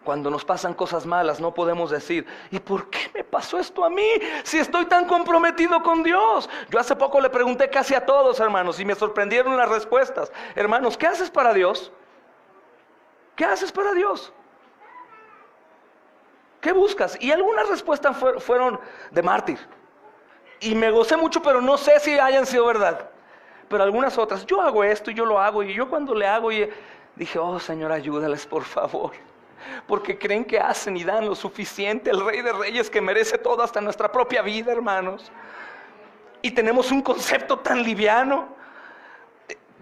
Cuando nos pasan cosas malas no podemos decir, ¿y por qué me pasó esto a mí? Si estoy tan comprometido con Dios. Yo hace poco le pregunté casi a todos, hermanos, y me sorprendieron las respuestas. Hermanos, ¿qué haces para Dios? ¿Qué haces para Dios? ¿Qué buscas? Y algunas respuestas fueron de mártir. Y me gocé mucho, pero no sé si hayan sido verdad. Pero algunas otras, yo hago esto y yo lo hago. Y yo cuando le hago, dije, oh Señor, ayúdales por favor. Porque creen que hacen y dan lo suficiente al Rey de Reyes, que merece todo, hasta nuestra propia vida, hermanos. Y tenemos un concepto tan liviano.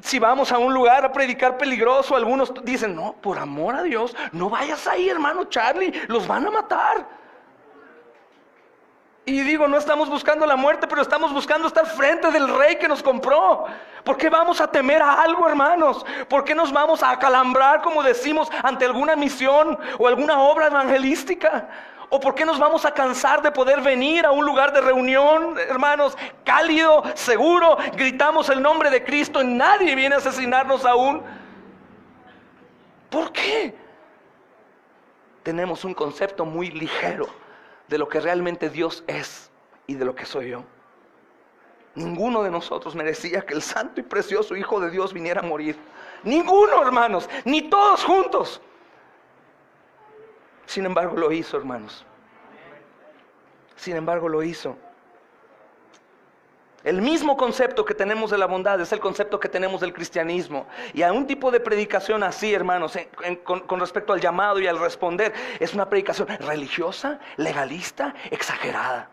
Si vamos a un lugar a predicar peligroso, algunos dicen, no, por amor a Dios, no vayas ahí, hermano Charlie, los van a matar. Y digo, no estamos buscando la muerte, pero estamos buscando estar frente del Rey que nos compró. ¿Por qué vamos a temer a algo, hermanos? ¿Por qué nos vamos a acalambrar, como decimos, ante alguna misión o alguna obra evangelística? ¿O por qué nos vamos a cansar de poder venir a un lugar de reunión, hermanos, cálido, seguro? Gritamos el nombre de Cristo y nadie viene a asesinarnos aún. ¿Por qué? Tenemos un concepto muy ligero de lo que realmente Dios es y de lo que soy yo. Ninguno de nosotros merecía que el santo y precioso Hijo de Dios viniera a morir. Ninguno, hermanos, ni todos juntos. Sin embargo lo hizo, hermanos. Sin embargo lo hizo. El mismo concepto que tenemos de la bondad es el concepto que tenemos del cristianismo. Y a un tipo de predicación así, hermanos, con respecto al llamado y al responder, es una predicación religiosa, legalista, exagerada.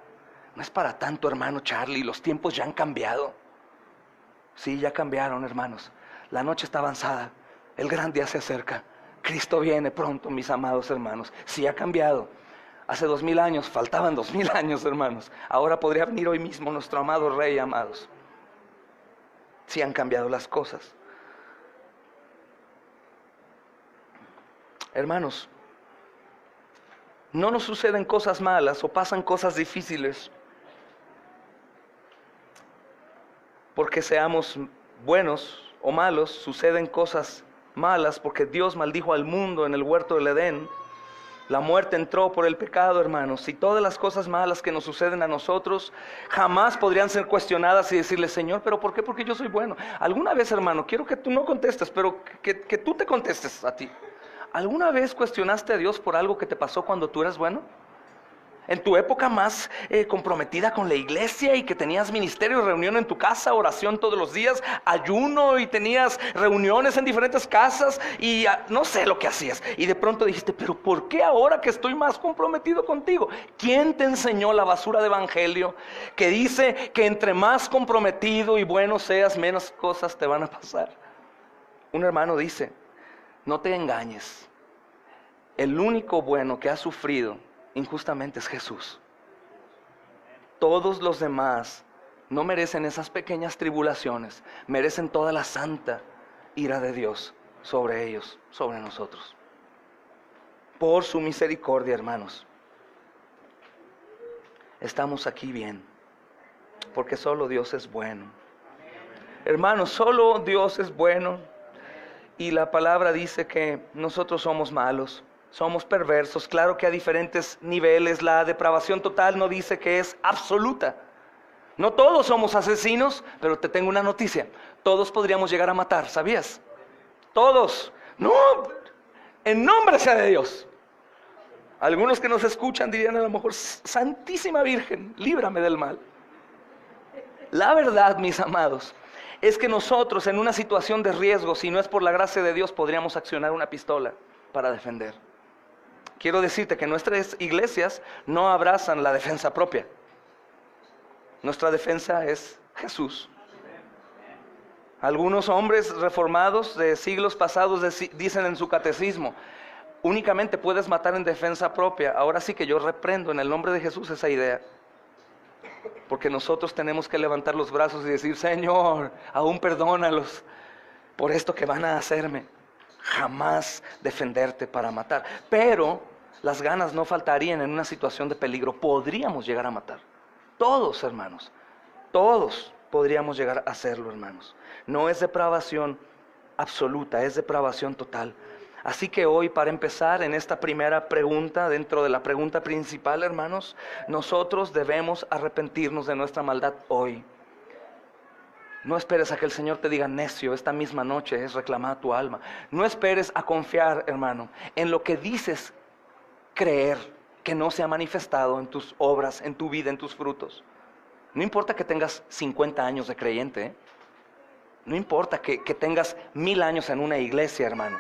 No es para tanto, hermano Charlie, los tiempos ya han cambiado. Sí, ya cambiaron, hermanos. La noche está avanzada, el gran día se acerca. Cristo viene pronto, mis amados hermanos. Sí, ha cambiado. Hace 2000 años, faltaban 2000 años, hermanos. Ahora podría venir hoy mismo nuestro amado Rey, amados. Sí han cambiado las cosas. Hermanos, no nos suceden cosas malas o pasan cosas difíciles porque seamos buenos o malos. Suceden cosas malas porque Dios maldijo al mundo en el huerto del Edén. La muerte entró por el pecado, hermanos, y todas las cosas malas que nos suceden a nosotros jamás podrían ser cuestionadas y decirle, Señor, ¿pero por qué? Porque yo soy bueno. Alguna vez, hermano, quiero que tú no contestes, pero que tú te contestes a ti. ¿Alguna vez cuestionaste a Dios por algo que te pasó cuando tú eras bueno? En tu época más comprometida con la iglesia y que tenías ministerio, reunión en tu casa, oración todos los días, ayuno y tenías reuniones en diferentes casas y no sé lo que hacías. Y de pronto dijiste, pero ¿por qué ahora que estoy más comprometido contigo? ¿Quién te enseñó la basura de evangelio que dice que entre más comprometido y bueno seas, menos cosas te van a pasar? Un hermano dice, no te engañes, el único bueno que ha sufrido injustamente es Jesús. Todos los demás no merecen esas pequeñas tribulaciones, merecen toda la santa ira de Dios sobre ellos, sobre nosotros. Por su misericordia, hermanos, estamos aquí bien. porque solo Dios es bueno. Hermanos, solo Dios es bueno. Y la palabra dice que nosotros somos malos, somos perversos. Claro que a diferentes niveles. La depravación total no dice que es absoluta. No todos somos asesinos, pero te tengo una noticia. Todos podríamos llegar a matar, ¿sabías? Todos. No, en nombre sea de Dios. Algunos que nos escuchan dirían a lo mejor: Santísima Virgen, líbrame del mal. La verdad, mis amados, es que nosotros en una situación de riesgo, si no es por la gracia de Dios, podríamos accionar una pistola para defender. Quiero decirte que nuestras iglesias no abrazan la defensa propia. Nuestra defensa es Jesús. Algunos hombres reformados de siglos pasados dicen en su catecismo: únicamente puedes matar en defensa propia. Ahora sí que yo reprendo en el nombre de Jesús esa idea. Porque nosotros tenemos que levantar los brazos y decir: Señor, aún perdónalos por esto que van a hacerme. Jamás defenderte para matar. Pero las ganas no faltarían en una situación de peligro. Podríamos llegar a matar. Todos, hermanos, todos podríamos llegar a hacerlo, hermanos. No es depravación absoluta, es depravación total. Así que hoy, para empezar en esta primera pregunta, dentro de la pregunta principal, hermanos, nosotros debemos arrepentirnos de nuestra maldad hoy. No esperes a que el Señor te diga: necio, esta misma noche es reclamada tu alma. No esperes a confiar, hermano, en lo que dices creer que no se ha manifestado en tus obras, en tu vida, en tus frutos. No importa que tengas 50 años de creyente, ¿eh? No importa que tengas 1000 años en una iglesia, hermano.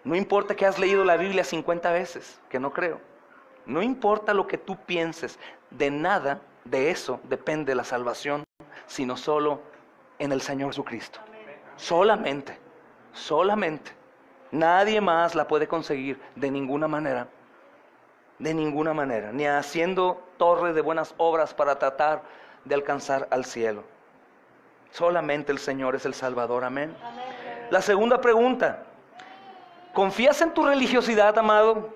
No importa que has leído la Biblia 50 veces, que no creo. No importa lo que tú pienses, de nada de eso depende la salvación, sino solo en el Señor Jesucristo. Solamente, solamente. Nadie más la puede conseguir de ninguna manera. De ninguna manera, ni haciendo torre de buenas obras para tratar de alcanzar al cielo. Solamente el Señor es el Salvador, amén. La segunda pregunta: ¿confías en tu religiosidad, amado?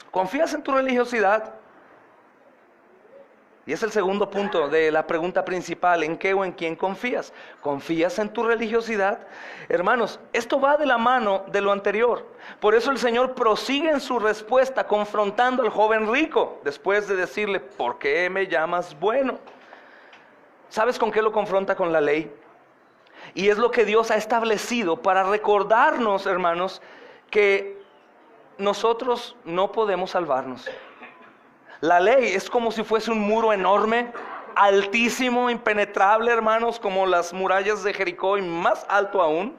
¿Confías en tu religiosidad? Y es el segundo punto de la pregunta principal: ¿en qué o en quién confías? ¿Confías en tu religiosidad? Hermanos, esto va de la mano de lo anterior. Por eso el Señor prosigue en su respuesta confrontando al joven rico, después de decirle: ¿por qué me llamas bueno? ¿Sabes con qué lo confronta? Con la ley. Y es lo que Dios ha establecido para recordarnos, hermanos, que nosotros no podemos salvarnos. La ley es como si fuese un muro enorme, altísimo, impenetrable, hermanos, como las murallas de Jericó, y más alto aún,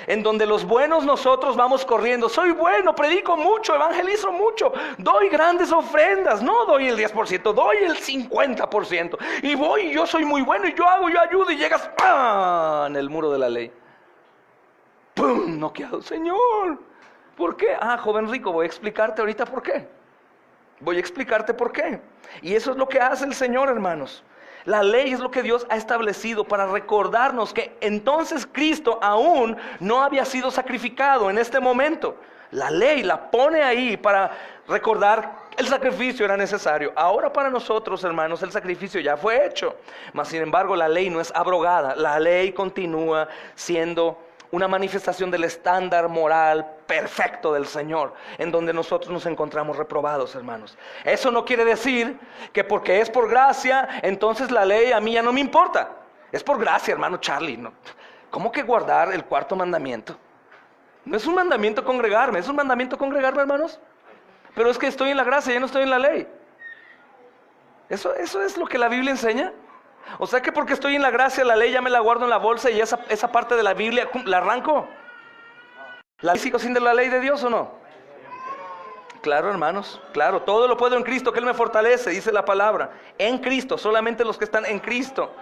en donde los buenos nosotros vamos corriendo. Soy bueno, predico mucho, evangelizo mucho, doy grandes ofrendas. No doy el 10%, doy el 50%. Y voy, yo soy muy bueno, y yo hago, yo ayudo, y llegas ¡pam! En el muro de la ley. ¡Pum! Noqueado. Señor, ¿por qué? Joven rico, voy a explicarte ahorita por qué. Voy a explicarte por qué. Y eso es lo que hace el Señor, hermanos. La ley es lo que Dios ha establecido para recordarnos que entonces Cristo aún no había sido sacrificado en este momento. La ley la pone ahí para recordar que el sacrificio era necesario. Ahora para nosotros, hermanos, el sacrificio ya fue hecho. Mas sin embargo, la ley no es abrogada. La ley continúa siendo una manifestación del estándar moral perfecto del Señor, en donde nosotros nos encontramos reprobados, hermanos. Eso no quiere decir que porque es por gracia, entonces la ley a mí ya no me importa. Es por gracia, hermano Charlie, ¿no? ¿Cómo que guardar el cuarto mandamiento? No es un mandamiento congregarme, ¿es un mandamiento congregarme, hermanos? Pero es que estoy en la gracia, ya no estoy en la ley. ¿Eso es lo que la Biblia enseña? O sea que porque estoy en la gracia, la ley ya me la guardo en la bolsa y esa parte de la Biblia la arranco. ¿La ley sigo sin de la ley de Dios o no? Claro, hermanos, claro, todo lo puedo en Cristo, que Él me fortalece, dice la palabra. En Cristo, solamente los que están en Cristo.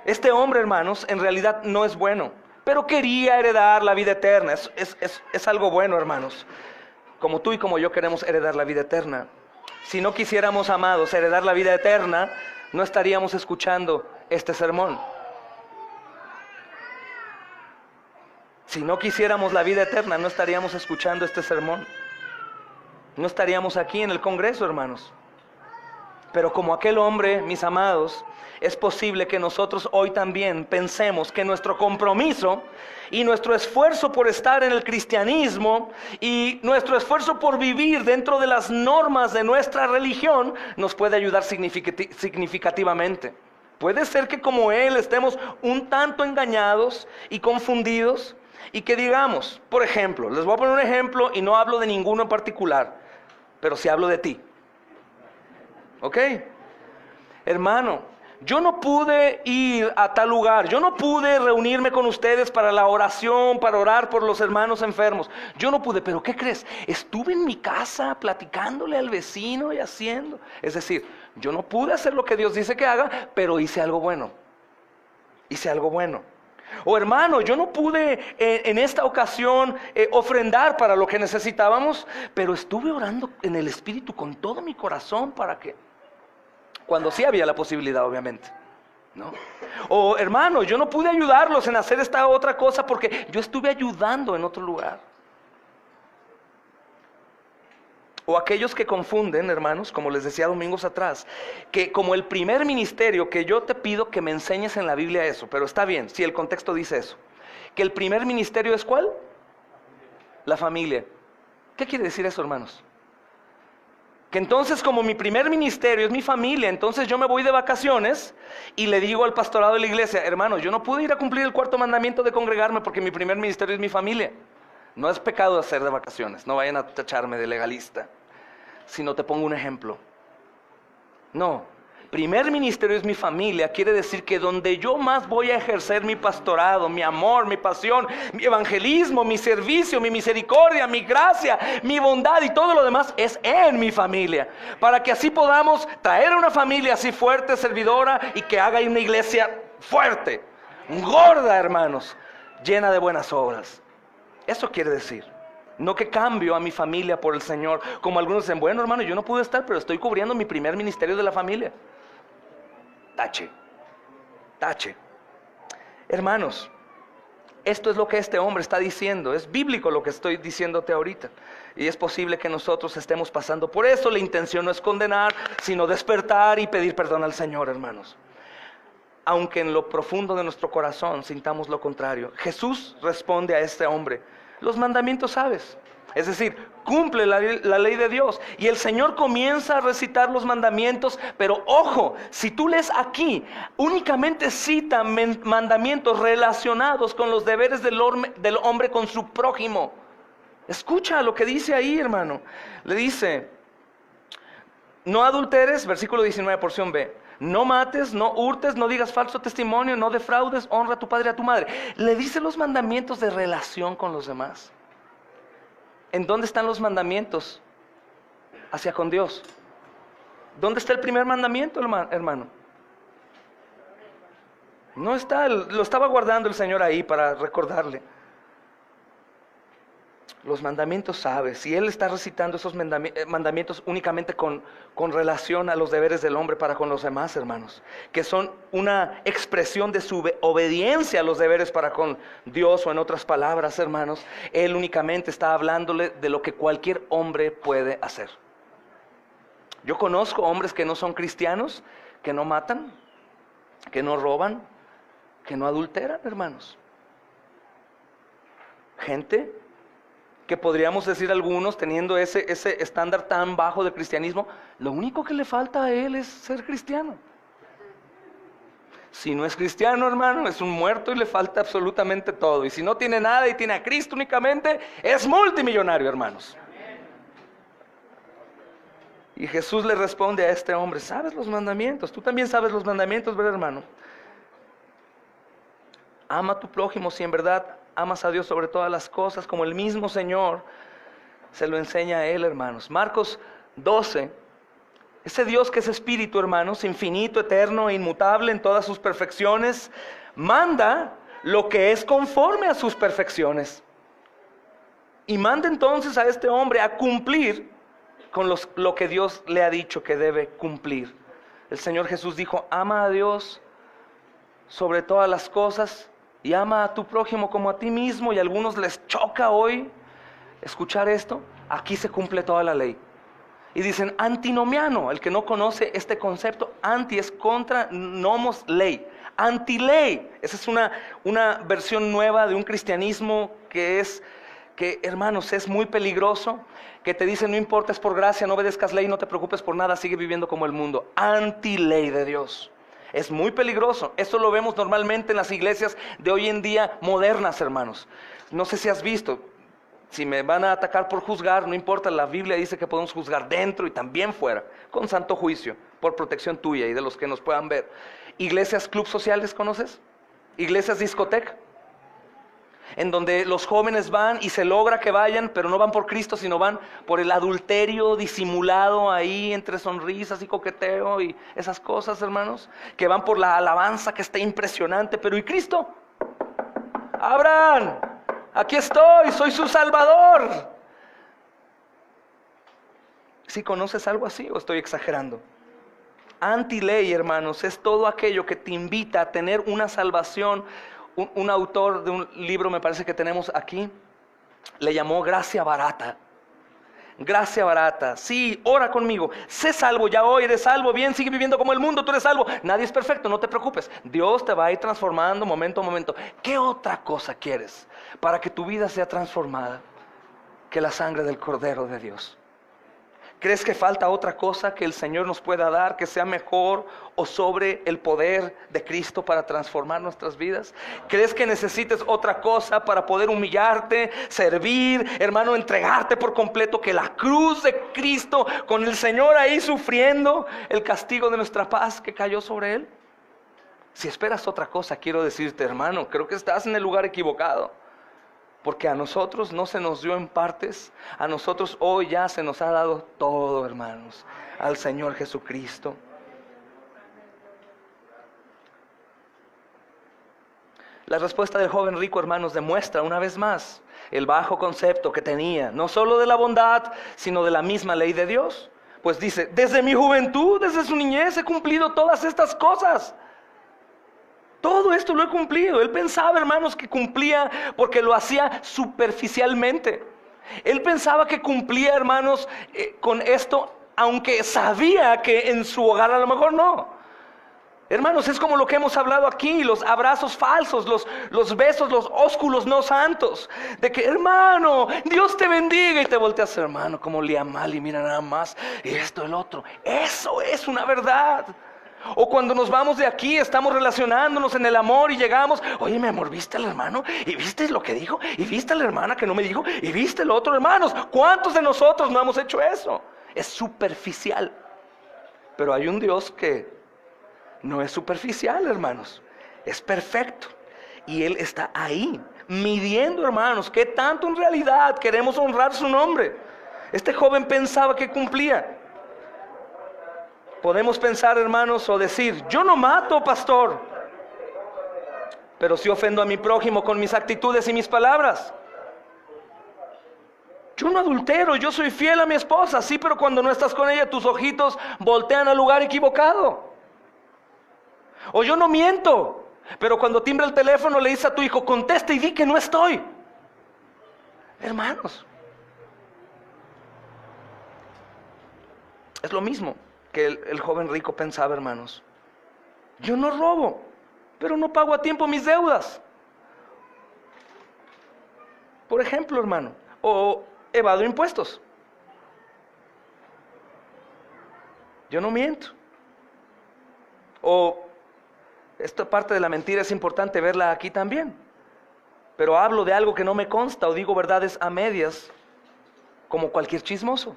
Este hombre, hermanos, en realidad no es bueno, pero quería heredar la vida eterna. Es algo bueno, hermanos. Como tú y como yo queremos heredar la vida eterna. Si no quisiéramos, amados, heredar la vida eterna, no estaríamos escuchando este sermón. Si no quisiéramos la vida eterna, no estaríamos escuchando este sermón. No estaríamos aquí en el Congreso, hermanos. Pero como aquel hombre, mis amados, es posible que nosotros hoy también pensemos que nuestro compromiso y nuestro esfuerzo por estar en el cristianismo y nuestro esfuerzo por vivir dentro de las normas de nuestra religión nos puede ayudar significativamente. Puede ser que como él estemos un tanto engañados y confundidos y que digamos, por ejemplo, les voy a poner un ejemplo y no hablo de ninguno en particular, pero sí hablo de ti. ¿Ok? Hermano, yo no pude ir a tal lugar, yo no pude reunirme con ustedes para la oración, para orar por los hermanos enfermos. Yo no pude, pero ¿qué crees? Estuve en mi casa platicándole al vecino y haciendo. Es decir, yo no pude hacer lo que Dios dice que haga, pero hice algo bueno. Hice algo bueno. O hermano, yo no pude en esta ocasión ofrendar para lo que necesitábamos, pero estuve orando en el Espíritu con todo mi corazón para que... Cuando sí había la posibilidad, obviamente, ¿no? O hermano, yo no pude ayudarlos en hacer esta otra cosa porque yo estuve ayudando en otro lugar. O aquellos que confunden, hermanos, como les decía domingos atrás, que como el primer ministerio, que yo te pido que me enseñes en la Biblia eso, pero está bien, si el contexto dice eso, que el primer ministerio es ¿cuál? La familia. ¿Qué quiere decir eso, hermanos? Que entonces como mi primer ministerio es mi familia, entonces yo me voy de vacaciones y le digo al pastorado de la iglesia, hermanos, yo no pude ir a cumplir el cuarto mandamiento de congregarme porque mi primer ministerio es mi familia. No es pecado hacer de vacaciones, no vayan a tacharme de legalista, sino te pongo un ejemplo. No, primer ministerio es mi familia, quiere decir que donde yo más voy a ejercer mi pastorado, mi amor, mi pasión, mi evangelismo, mi servicio, mi misericordia, mi gracia, mi bondad y todo lo demás es en mi familia. Para que así podamos traer a una familia así fuerte, servidora y que haga una iglesia fuerte, gorda, hermanos, llena de buenas obras. Eso quiere decir. No que cambio a mi familia por el Señor. Como algunos dicen, bueno hermano, yo no pude estar, pero estoy cubriendo mi primer ministerio de la familia. Tache, tache. Hermanos, esto es lo que este hombre está diciendo. Es bíblico lo que estoy diciéndote ahorita. Y es posible que nosotros estemos pasando por eso. La intención no es condenar, sino despertar y pedir perdón al Señor, hermanos. Aunque en lo profundo de nuestro corazón sintamos lo contrario. Jesús responde a este hombre: los mandamientos sabes. Es decir, cumple la ley de Dios. Y el Señor comienza a recitar los mandamientos. Pero ojo, si tú lees aquí, únicamente cita mandamientos relacionados con los deberes del hombre con su prójimo. Escucha lo que dice ahí, hermano. Le dice, no adulteres, versículo 19, porción B. No mates, no hurtes, no digas falso testimonio, no defraudes, honra a tu padre y a tu madre. Le dice los mandamientos de relación con los demás. ¿En dónde están los mandamientos hacia con Dios? ¿Dónde está el primer mandamiento, hermano? No está, lo estaba guardando el Señor ahí para recordarle. Los mandamientos sabes, y Él está recitando esos mandamientos únicamente con relación a los deberes del hombre para con los demás, hermanos, que son una expresión de su obediencia a los deberes para con Dios, o en otras palabras, hermanos, Él únicamente está hablándole de lo que cualquier hombre puede hacer. Yo conozco hombres que no son cristianos, que no matan, que no roban, que no adulteran, hermanos. Gente que podríamos decir algunos, teniendo ese estándar tan bajo de cristianismo, lo único que le falta a él es ser cristiano. Si no es cristiano, hermano, es un muerto y le falta absolutamente todo. Y si no tiene nada y tiene a Cristo únicamente, es multimillonario, hermanos. Y Jesús le responde a este hombre, ¿sabes los mandamientos? Tú también sabes los mandamientos, ¿verdad, hermano? Ama a tu prójimo si en verdad amas a Dios sobre todas las cosas, como el mismo Señor se lo enseña a él, hermanos. Marcos 12, ese Dios que es espíritu, hermanos, infinito, eterno e inmutable en todas sus perfecciones, manda lo que es conforme a sus perfecciones. Y manda entonces a este hombre a cumplir con lo que Dios le ha dicho que debe cumplir. El Señor Jesús dijo, ama a Dios sobre todas las cosas y ama a tu prójimo como a ti mismo. Y a algunos les choca hoy escuchar esto. Aquí se cumple toda la ley. Y dicen antinomiano. El que no conoce este concepto, anti es contra, nomos ley. Antiley. Esa es una versión nueva de un cristianismo que, hermanos, es muy peligroso. Que te dice, no importa, es por gracia, no obedezcas ley, no te preocupes por nada, sigue viviendo como el mundo. Antiley de Dios. Es muy peligroso. Esto lo vemos normalmente en las iglesias de hoy en día modernas, hermanos. No sé si has visto. Si me van a atacar por juzgar, no importa, la Biblia dice que podemos juzgar dentro y también fuera, con santo juicio, por protección tuya y de los que nos puedan ver. Iglesias, club sociales, ¿conoces? Iglesias discoteca, en donde los jóvenes van y se logra que vayan, pero no van por Cristo, sino van por el adulterio disimulado ahí entre sonrisas y coqueteo y esas cosas, hermanos, que van por la alabanza que está impresionante, pero ¿y Cristo? Abran. Aquí estoy, soy su Salvador. ¿Sí conoces algo así o estoy exagerando? Antiley, hermanos, es todo aquello que te invita a tener una salvación. Un autor de un libro, me parece que tenemos aquí, le llamó gracia barata. Gracia barata. Sí, ora conmigo. Sé salvo, ya hoy eres salvo. Bien, sigue viviendo como el mundo, tú eres salvo. Nadie es perfecto, no te preocupes. Dios te va a ir transformando momento a momento. ¿Qué otra cosa quieres para que tu vida sea transformada que la sangre del Cordero de Dios? ¿Crees que falta otra cosa que el Señor nos pueda dar, que sea mejor o sobre el poder de Cristo para transformar nuestras vidas? ¿Crees que necesites otra cosa para poder humillarte, servir, hermano, entregarte por completo, que la cruz de Cristo, con el Señor ahí sufriendo el castigo de nuestra paz que cayó sobre Él? Si esperas otra cosa, quiero decirte, hermano, creo que estás en el lugar equivocado. Porque a nosotros no se nos dio en partes, a nosotros hoy ya se nos ha dado todo, hermanos, al Señor Jesucristo. La respuesta del joven rico, hermanos, demuestra una vez más el bajo concepto que tenía, no solo de la bondad, sino de la misma ley de Dios. Pues dice, desde mi juventud, desde su niñez he cumplido todas estas cosas. Todo esto lo he cumplido. Él pensaba, hermanos, que cumplía porque lo hacía superficialmente. Él pensaba que cumplía, hermanos, con esto, aunque sabía que en su hogar a lo mejor no. Hermanos, es como lo que hemos hablado aquí, los abrazos falsos, los besos, los ósculos no santos. De que, hermano, Dios te bendiga, y te volteas, hermano, como le mal y mira nada más, y esto, el otro. Eso es una verdad. O cuando nos vamos de aquí, estamos relacionándonos en el amor y llegamos, oye mi amor, ¿viste al hermano? ¿Y viste lo que dijo? ¿Y viste a la hermana que no me dijo? ¿Y viste el otro? Hermanos, ¿cuántos de nosotros no hemos hecho eso? Es superficial. Pero hay un Dios que no es superficial, hermanos. Es perfecto. Y Él está ahí, midiendo, hermanos, qué tanto en realidad queremos honrar su nombre. Este joven pensaba que cumplía. Podemos pensar, hermanos, o decir, yo no mato, pastor, pero sí ofendo a mi prójimo con mis actitudes y mis palabras. Yo no adultero, yo soy fiel a mi esposa, sí, pero cuando no estás con ella, tus ojitos voltean al lugar equivocado. O yo no miento, pero cuando timbra el teléfono le dices a tu hijo, contesta y di que no estoy. Hermanos, es lo mismo que el joven rico pensaba, hermanos. Yo no robo, pero no pago a tiempo mis deudas. Por ejemplo, hermano, o evado impuestos. Yo no miento. O esta parte de la mentira es importante verla aquí también. Pero hablo de algo que no me consta o digo verdades a medias, como cualquier chismoso.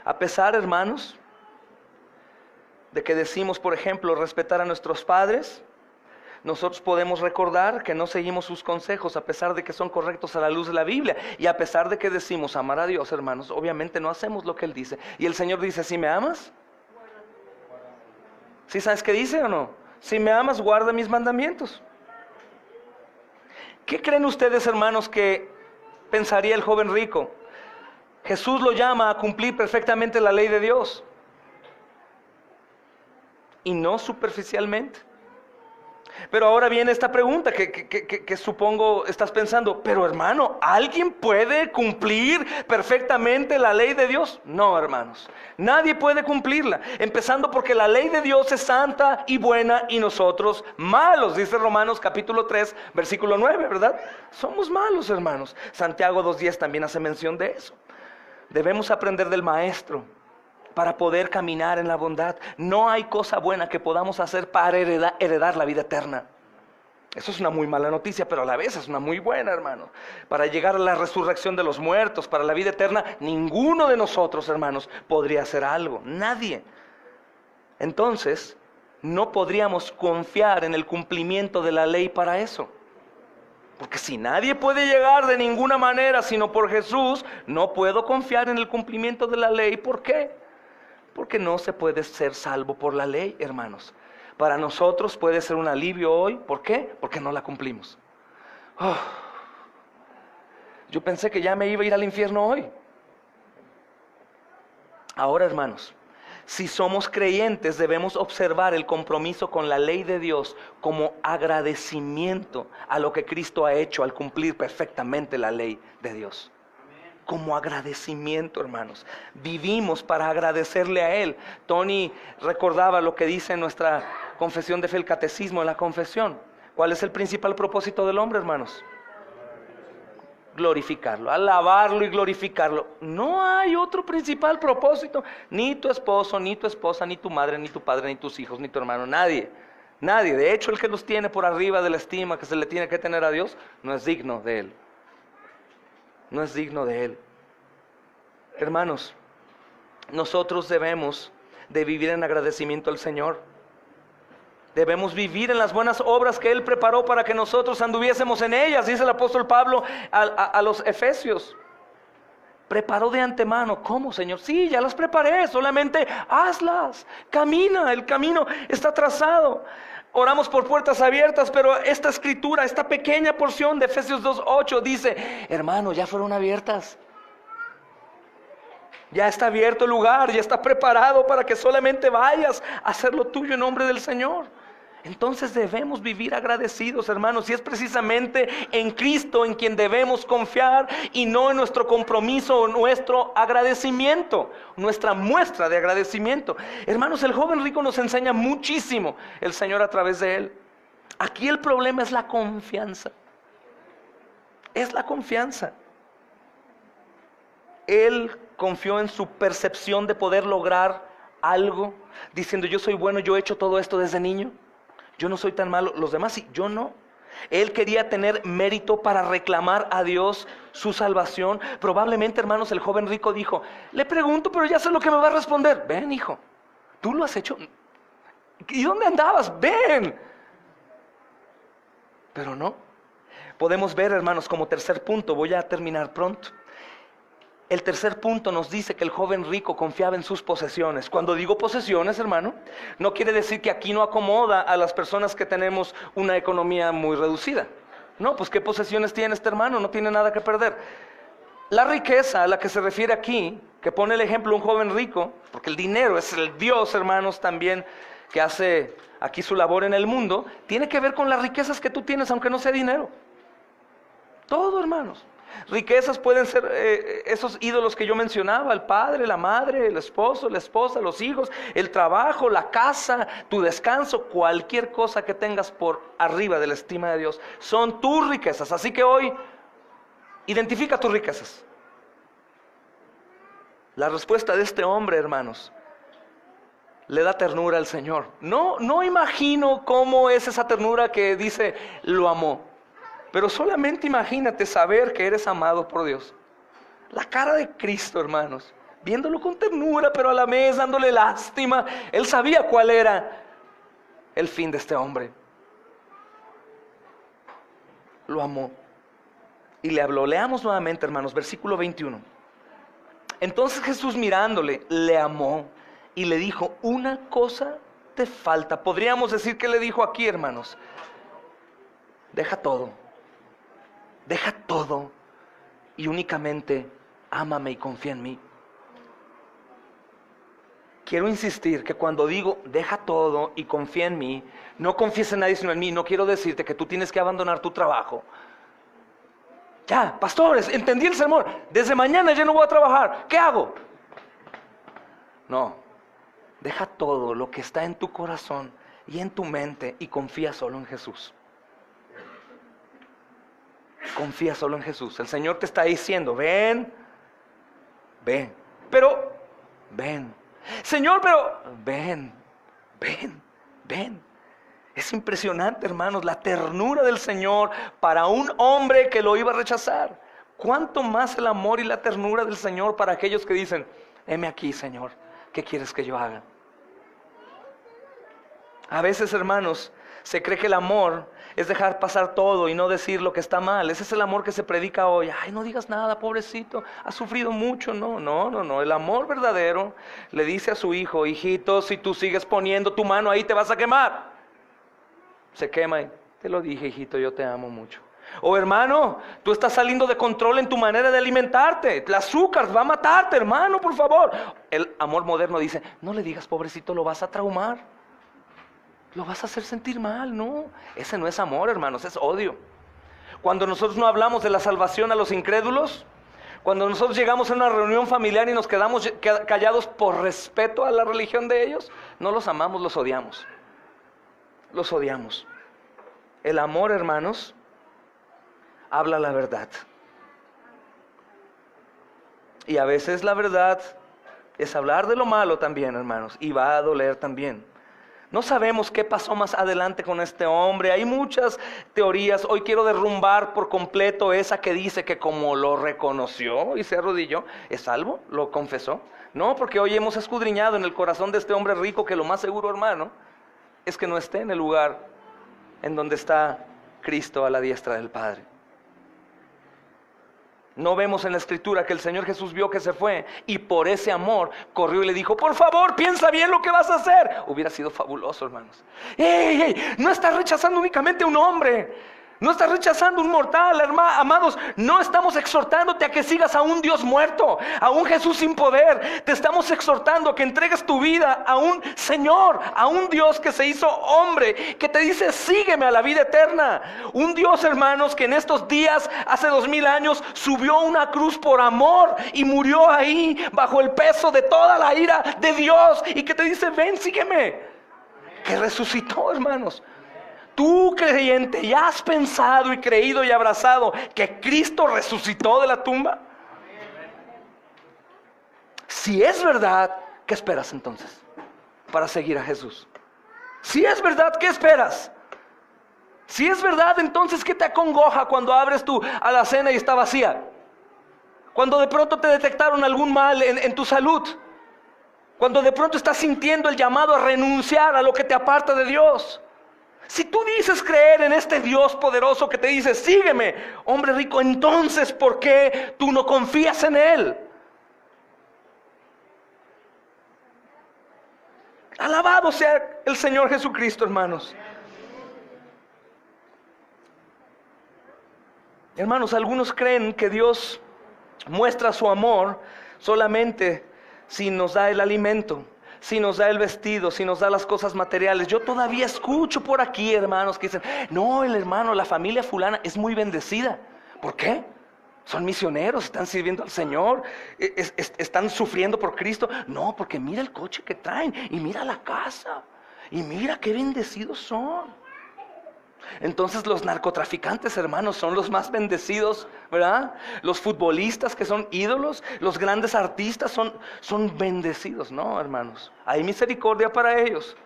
A pesar, hermanos, de que decimos, por ejemplo, respetar a nuestros padres, nosotros podemos recordar que no seguimos sus consejos a pesar de que son correctos a la luz de la Biblia. Y a pesar de que decimos amar a Dios, hermanos, obviamente no hacemos lo que Él dice. Y el Señor dice, ¿sí me amas? ¿Sí sabes qué dice o no? Si me amas, guarda mis mandamientos. ¿Qué creen ustedes, hermanos, que pensaría el joven rico? Jesús lo llama a cumplir perfectamente la ley de Dios. Y no superficialmente. Pero ahora viene esta pregunta que supongo estás pensando, pero hermano, ¿alguien puede cumplir perfectamente la ley de Dios? No, hermanos, nadie puede cumplirla, empezando porque la ley de Dios es santa y buena y nosotros malos, dice Romanos capítulo 3, versículo 9, ¿verdad? Somos malos, hermanos. Santiago 2:10 también hace mención de eso. Debemos aprender del Maestro para poder caminar en la bondad. No hay cosa buena que podamos hacer para heredar la vida eterna. Eso es una muy mala noticia, pero a la vez es una muy buena, hermano. Para llegar a la resurrección de los muertos, para la vida eterna, ninguno de nosotros, hermanos, podría hacer algo. Nadie. Entonces, no podríamos confiar en el cumplimiento de la ley para eso. Porque si nadie puede llegar de ninguna manera sino por Jesús, no puedo confiar en el cumplimiento de la ley. ¿Por qué? Porque no se puede ser salvo por la ley, hermanos. Para nosotros puede ser un alivio hoy. ¿Por qué? Porque no la cumplimos. Yo pensé que ya me iba a ir al infierno hoy. Ahora, hermanos, si somos creyentes, debemos observar el compromiso con la ley de Dios como agradecimiento a lo que Cristo ha hecho al cumplir perfectamente la ley de Dios. Como agradecimiento, hermanos. Vivimos para agradecerle a Él. Tony recordaba lo que dice en nuestra confesión de fe, el catecismo de la confesión. ¿Cuál es el principal propósito del hombre, hermanos? Glorificarlo, alabarlo y glorificarlo. No hay otro principal propósito. Ni tu esposo, ni tu esposa, ni tu madre, ni tu padre, ni tus hijos, ni tu hermano. Nadie. Nadie. De hecho, el que los tiene por arriba de la estima que se le tiene que tener a Dios, no es digno de Él. No es digno de Él. Hermanos, nosotros debemos de vivir en agradecimiento al Señor. Debemos vivir en las buenas obras que Él preparó para que nosotros anduviésemos en ellas, dice el apóstol Pablo a los Efesios. Preparó de antemano. ¿Cómo, Señor? Sí, ya las preparé, solamente hazlas. Camina, el camino está trazado. Oramos por puertas abiertas, pero esta escritura, esta pequeña porción de Efesios 2:8 dice, hermano, ya fueron abiertas. Ya está abierto el lugar, ya está preparado para que solamente vayas a hacer lo tuyo en nombre del Señor. Entonces debemos vivir agradecidos, hermanos, y es precisamente en Cristo en quien debemos confiar y no en nuestro compromiso o nuestro agradecimiento, nuestra muestra de agradecimiento. Hermanos, el joven rico nos enseña muchísimo el Señor a través de él. Aquí el problema es la confianza. Es la confianza. Él confió en su percepción de poder lograr algo, diciendo yo soy bueno, yo he hecho todo esto desde niño. Yo no soy tan malo, los demás sí, yo no. Él quería tener mérito para reclamar a Dios su salvación. Probablemente, hermanos, el joven rico dijo, le pregunto, pero ya sé lo que me va a responder. Ven, hijo, tú lo has hecho. ¿Y dónde andabas? Ven. Pero no. Podemos ver, hermanos, como tercer punto, voy a terminar pronto. El tercer punto nos dice que el joven rico confiaba en sus posesiones. Cuando digo posesiones, hermano, no quiere decir que aquí no acomoda a las personas que tenemos una economía muy reducida. No, pues ¿qué posesiones tiene este hermano? No tiene nada que perder. La riqueza a la que se refiere aquí, que pone el ejemplo un joven rico, porque el dinero es el Dios, hermanos, también que hace aquí su labor en el mundo, tiene que ver con las riquezas que tú tienes, aunque no sea dinero. Todo, hermanos. Riquezas pueden ser esos ídolos que yo mencionaba, el padre, la madre, el esposo, la esposa, los hijos, el trabajo, la casa, tu descanso, cualquier cosa que tengas por arriba de la estima de Dios, son tus riquezas. Así que hoy, identifica tus riquezas. La respuesta de este hombre, hermanos, le da ternura al Señor. No imagino cómo es esa ternura que dice, lo amó. Pero solamente imagínate saber que eres amado por Dios. La cara de Cristo, hermanos, viéndolo con ternura, pero a la vez dándole lástima. Él sabía cuál era el fin de este hombre. Lo amó y le habló. Leamos nuevamente, hermanos, versículo 21. Entonces Jesús mirándole, le amó y le dijo, una cosa te falta. Podríamos decir que le dijo aquí, hermanos, deja todo. Deja todo y únicamente ámame y confía en mí. quiero insistir que cuando digo deja todo y confía en mí, no confíes en nadie sino en mí. No quiero decirte que tú tienes que abandonar tu trabajo. Ya, pastores, entendí el sermón. Desde mañana ya no voy a trabajar. ¿Qué hago? No, deja todo lo que está en tu corazón y en tu mente y confía solo en Jesús. Confía solo en Jesús. El Señor te está diciendo, ven, pero ven. Señor, pero ven. Es impresionante, hermanos, la ternura del Señor para un hombre que lo iba a rechazar. ¿Cuánto más el amor y la ternura del Señor para aquellos que dicen, heme aquí, Señor, ¿qué quieres que yo haga? A veces, hermanos, se cree que el amor es dejar pasar todo y no decir lo que está mal. Ese es el amor que se predica hoy. Ay, no digas nada, pobrecito, ha sufrido mucho. No. El amor verdadero le dice a su hijo, hijito, si tú sigues poniendo tu mano ahí te vas a quemar. Se quema y te lo dije, hijito, yo te amo mucho. O hermano, tú estás saliendo de control en tu manera de alimentarte. El azúcar va a matarte, hermano, por favor. El amor moderno dice, no le digas, pobrecito, lo vas a traumar. Lo vas a hacer sentir mal. No, ese no es amor, hermanos, es odio. Cuando nosotros no hablamos de la salvación a los incrédulos, cuando nosotros llegamos a una reunión familiar y nos quedamos callados por respeto a la religión de ellos, no los amamos, los odiamos. Los odiamos. El amor, hermanos, habla la verdad. Y a veces la verdad es hablar de lo malo también, hermanos, y va a doler también. No sabemos qué pasó más adelante con este hombre. Hay muchas teorías. Hoy quiero derrumbar por completo esa que dice que como lo reconoció y se arrodilló, ¿es salvo? ¿Lo confesó? No, porque hoy hemos escudriñado en el corazón de este hombre rico que lo más seguro, hermano, es que no esté en el lugar en donde está Cristo a la diestra del Padre. No vemos en la Escritura que el Señor Jesús vio que se fue y por ese amor corrió y le dijo, por favor, piensa bien lo que vas a hacer. Hubiera sido fabuloso, hermanos. ¡Ey! No estás rechazando únicamente a un hombre. No estás rechazando un mortal, amados. No estamos exhortándote a que sigas a un Dios muerto, a un Jesús sin poder. Te estamos exhortando a que entregues tu vida a un Señor, a un Dios que se hizo hombre, que te dice, sígueme a la vida eterna. Un Dios, hermanos, que en estos días, hace 2000 años, subió a una cruz por amor y murió ahí bajo el peso de toda la ira de Dios. Y que te dice, ven, sígueme. Que resucitó, hermanos. Tú, creyente, ¿ya has pensado y creído y abrazado que Cristo resucitó de la tumba? Si es verdad, ¿qué esperas entonces para seguir a Jesús? Si es verdad, ¿qué esperas? Si es verdad, entonces ¿qué te acongoja cuando abres tu alacena y está vacía? Cuando de pronto te detectaron algún mal en tu salud. Cuando de pronto estás sintiendo el llamado a renunciar a lo que te aparta de Dios. Si tú dices creer en este Dios poderoso que te dice, sígueme, hombre rico, entonces ¿por qué tú no confías en Él? Alabado sea el Señor Jesucristo, hermanos. Hermanos, algunos creen que Dios muestra su amor solamente si nos da el alimento, si nos da el vestido, si nos da las cosas materiales. Yo todavía escucho por aquí hermanos que dicen, no, el hermano, la familia fulana es muy bendecida. ¿Por qué? Son misioneros, están sirviendo al Señor, están sufriendo por Cristo. No, porque mira el coche que traen y mira la casa y mira qué bendecidos son. Entonces los narcotraficantes, hermanos, son los más bendecidos, ¿verdad? Los futbolistas que son ídolos, los grandes artistas son bendecidos. No, hermanos, hay misericordia para ellos,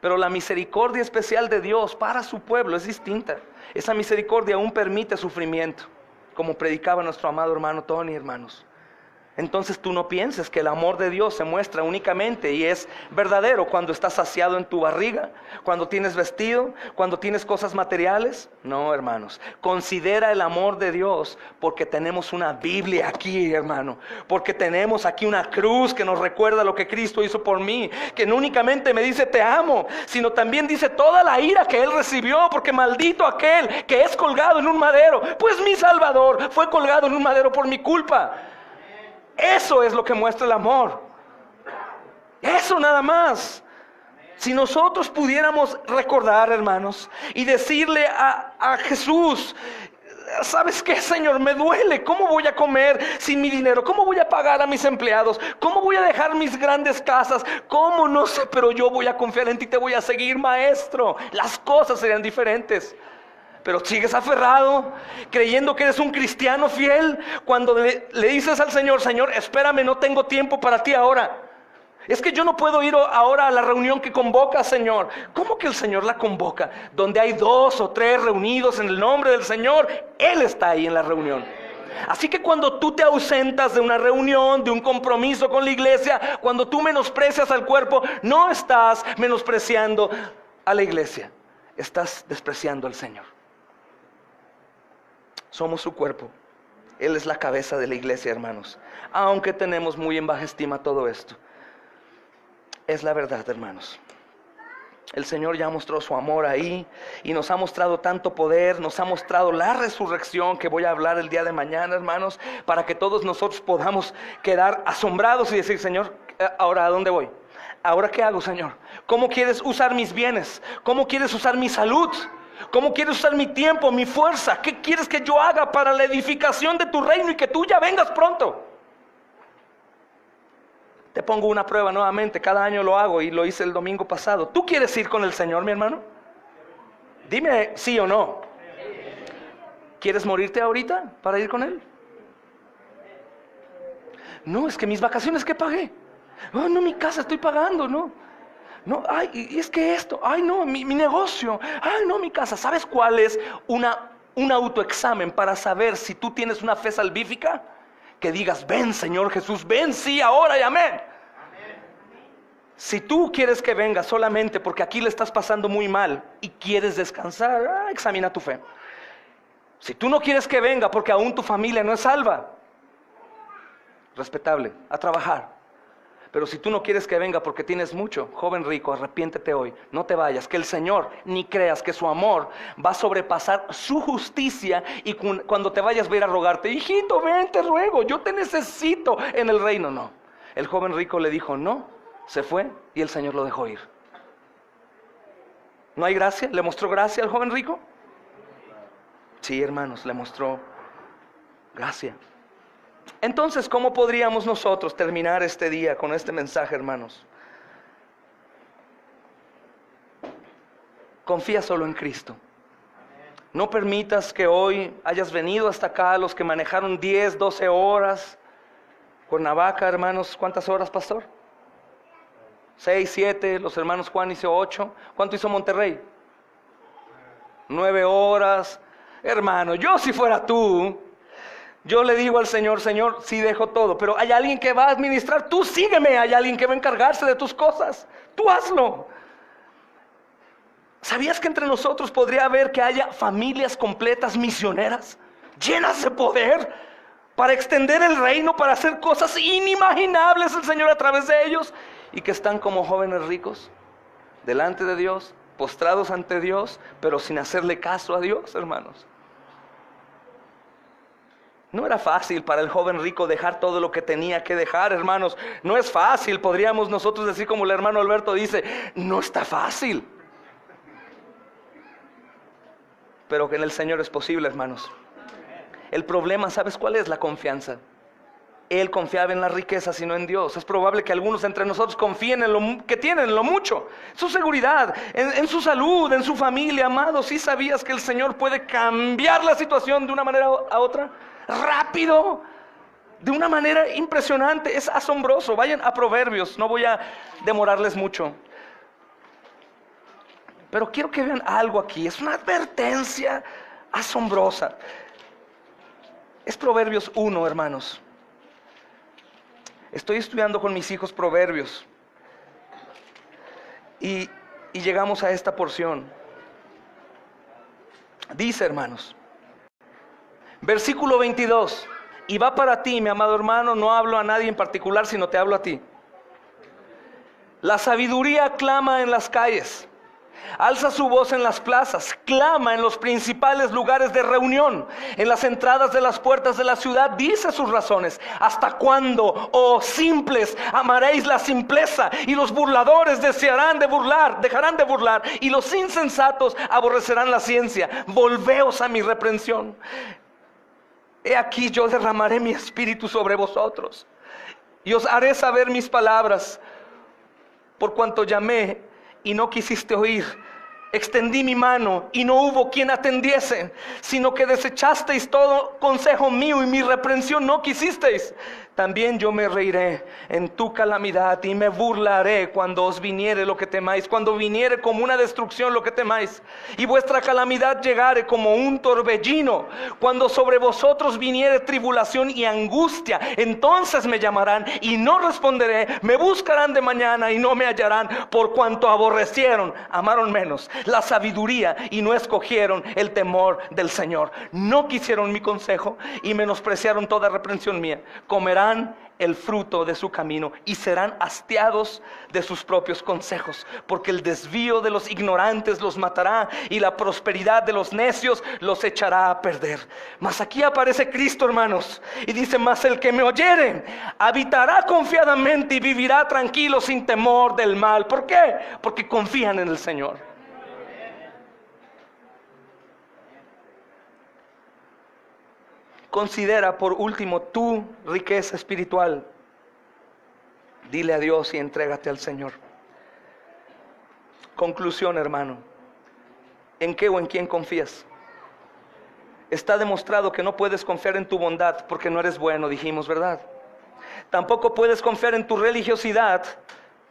pero la misericordia especial de Dios para su pueblo es distinta. Esa misericordia aún permite sufrimiento, como predicaba nuestro amado hermano Tony, hermanos. Entonces tú no pienses que el amor de Dios se muestra únicamente y es verdadero cuando estás saciado en tu barriga, cuando tienes vestido, cuando tienes cosas materiales. No, hermanos, considera el amor de Dios porque tenemos una Biblia aquí, hermano, porque tenemos aquí una cruz que nos recuerda lo que Cristo hizo por mí, que no únicamente me dice te amo, sino también dice toda la ira que Él recibió, porque maldito aquel que es colgado en un madero, pues mi Salvador fue colgado en un madero por mi culpa. Eso es lo que muestra el amor. eso nada más. Si nosotros pudiéramos recordar, hermanos, y decirle a Jesús: ¿sabes qué, Señor? Me duele. ¿Cómo voy a comer sin mi dinero? ¿Cómo voy a pagar a mis empleados? ¿Cómo voy a dejar mis grandes casas? ¿Cómo? No sé, pero yo voy a confiar en ti, te voy a seguir, maestro. Las cosas serían diferentes. Pero sigues aferrado, creyendo que eres un cristiano fiel, cuando le dices al Señor: Señor, espérame, no tengo tiempo para ti ahora. Es que yo no puedo ir ahora a la reunión que convoca, Señor. ¿Cómo que el Señor la convoca? Donde hay 2 o 3 reunidos en el nombre del Señor, Él está ahí en la reunión. Así que cuando tú te ausentas de una reunión, de un compromiso con la iglesia, cuando tú menosprecias al cuerpo, no estás menospreciando a la iglesia, estás despreciando al Señor. Somos su cuerpo. Él es la cabeza de la iglesia, hermanos. Aunque tenemos muy en baja estima todo esto, es la verdad, hermanos. El Señor ya mostró su amor ahí y nos ha mostrado tanto poder, nos ha mostrado la resurrección, que voy a hablar el día de mañana, hermanos, para que todos nosotros podamos quedar asombrados y decir: Señor, ¿ahora a dónde voy? ¿Ahora qué hago, Señor? ¿Cómo quieres usar mis bienes? ¿Cómo quieres usar mi salud? ¿Cómo quieres usar mi tiempo, mi fuerza? ¿Qué quieres que yo haga para la edificación de tu reino y que tú ya vengas pronto? Te pongo una prueba nuevamente, cada año lo hago y lo hice el domingo pasado. ¿Tú quieres ir con el Señor, mi hermano? Dime sí o no. ¿Quieres morirte ahorita para ir con Él? No, es que mis vacaciones que pagué. Oh, no, mi casa estoy pagando, no. No, ay, y es que esto, ay no, mi negocio, ay no, mi casa. ¿Sabes cuál es un autoexamen para saber si tú tienes una fe salvífica? Que digas: ven, Señor Jesús, ven, sí, ahora y amén. Si tú quieres que venga solamente porque aquí le estás pasando muy mal y quieres descansar, examina tu fe. Si tú no quieres que venga porque aún tu familia no es salva, respetable, a trabajar. Pero si tú no quieres que venga porque tienes mucho, joven rico, arrepiéntete hoy, no te vayas, que el Señor, ni creas que su amor va a sobrepasar su justicia, y cuando te vayas va a ir a rogarte: hijito, ven, te ruego, yo te necesito en el reino. No, el joven rico le dijo no, se fue y el Señor lo dejó ir. ¿No hay gracia? ¿Le mostró gracia al joven rico? Sí, hermanos, le mostró gracia. Entonces, ¿cómo podríamos nosotros terminar este día con este mensaje, hermanos? Confía solo en Cristo. No permitas que hoy hayas venido hasta acá, los que manejaron 10, 12 horas. Cuernavaca, hermanos, ¿cuántas horas, pastor? 6, 7, los hermanos Juan hizo 8. ¿Cuánto hizo Monterrey? 9 horas. Hermano, yo si fuera tú, yo le digo al Señor: Señor, sí dejo todo, pero hay alguien que va a administrar, tú sígueme. Hay alguien que va a encargarse de tus cosas, tú hazlo. ¿Sabías que entre nosotros podría haber que haya familias completas misioneras, llenas de poder, para extender el reino, para hacer cosas inimaginables el Señor a través de ellos, y que están como jóvenes ricos, delante de Dios, postrados ante Dios, pero sin hacerle caso a Dios, hermanos? No era fácil para el joven rico dejar todo lo que tenía que dejar, hermanos. No es fácil, podríamos nosotros decir como el hermano Alberto dice: no está fácil. Pero que en el Señor es posible, hermanos. El problema, ¿sabes cuál es? La confianza. Él confiaba en las riquezas y no en Dios. Es probable que algunos entre nosotros confíen en lo que tienen, en lo mucho, su seguridad, en su salud, en su familia. Amados, ¿sí sabías que el Señor puede cambiar la situación de una manera a otra? Rápido, de una manera impresionante, es asombroso. Vayan a Proverbios, no voy a demorarles mucho, pero quiero que vean algo aquí. Es una advertencia asombrosa. Es Proverbios 1, hermanos. Estoy estudiando con mis hijos Proverbios y llegamos a esta porción. Dice, hermanos, versículo 22: y va para ti, mi amado hermano, no hablo a nadie en particular, sino te hablo a ti. La sabiduría clama en las calles, Alza su voz en las plazas, clama en los principales lugares de reunión, en las entradas de las puertas de la ciudad, dice sus razones. ¿Hasta cuándo, oh simples, amaréis la simpleza? Y los burladores dejarán de burlar, y los insensatos aborrecerán la ciencia. Volveos a mi reprensión. He aquí yo derramaré mi espíritu sobre vosotros, y os haré saber mis palabras. Por cuanto llamé y no quisiste oír, extendí mi mano y no hubo quien atendiese, sino que desechasteis todo consejo mío y mi reprensión no quisisteis. También yo me reiré en tu calamidad y me burlaré cuando os viniere lo que temáis, cuando viniere como una destrucción lo que temáis, y vuestra calamidad llegare como un torbellino, cuando sobre vosotros viniere tribulación y angustia, entonces me llamarán y no responderé, me buscarán de mañana y no me hallarán, por cuanto amaron menos la sabiduría y no escogieron el temor del Señor. No quisieron mi consejo y menospreciaron toda reprensión mía. Comerán el fruto de su camino y serán hastiados de sus propios consejos, porque el desvío de los ignorantes los matará y la prosperidad de los necios los echará a perder. Mas aquí aparece Cristo, hermanos, y dice: mas el que me oyere habitará confiadamente y vivirá tranquilo sin temor del mal. ¿Por qué? Porque confían en el Señor. Considera por último tu riqueza espiritual. Dile a Dios y entrégate al Señor. Conclusión, hermano. ¿En qué o en quién confías? Está demostrado que no puedes confiar en tu bondad porque no eres bueno, dijimos, ¿verdad? Tampoco puedes confiar en tu religiosidad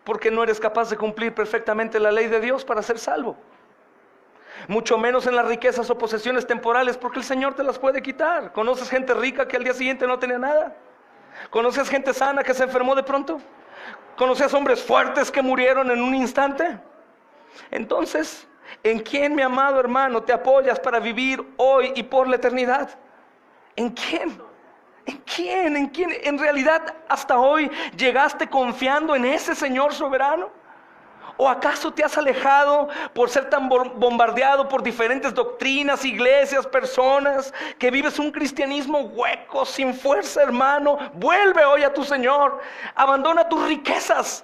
porque no eres capaz de cumplir perfectamente la ley de Dios para ser salvo. Mucho menos en las riquezas o posesiones temporales, porque el Señor te las puede quitar. ¿Conoces gente rica que al día siguiente no tenía nada? ¿Conoces gente sana que se enfermó de pronto? ¿Conoces hombres fuertes que murieron en un instante? Entonces, ¿en quién, mi amado hermano, te apoyas para vivir hoy y por la eternidad? ¿En quién? ¿En quién? ¿En quién? ¿En realidad hasta hoy llegaste confiando en ese Señor soberano? ¿O acaso te has alejado por ser tan bombardeado por diferentes doctrinas, iglesias, personas, que vives un cristianismo hueco, sin fuerza, hermano? Vuelve hoy a tu Señor, abandona tus riquezas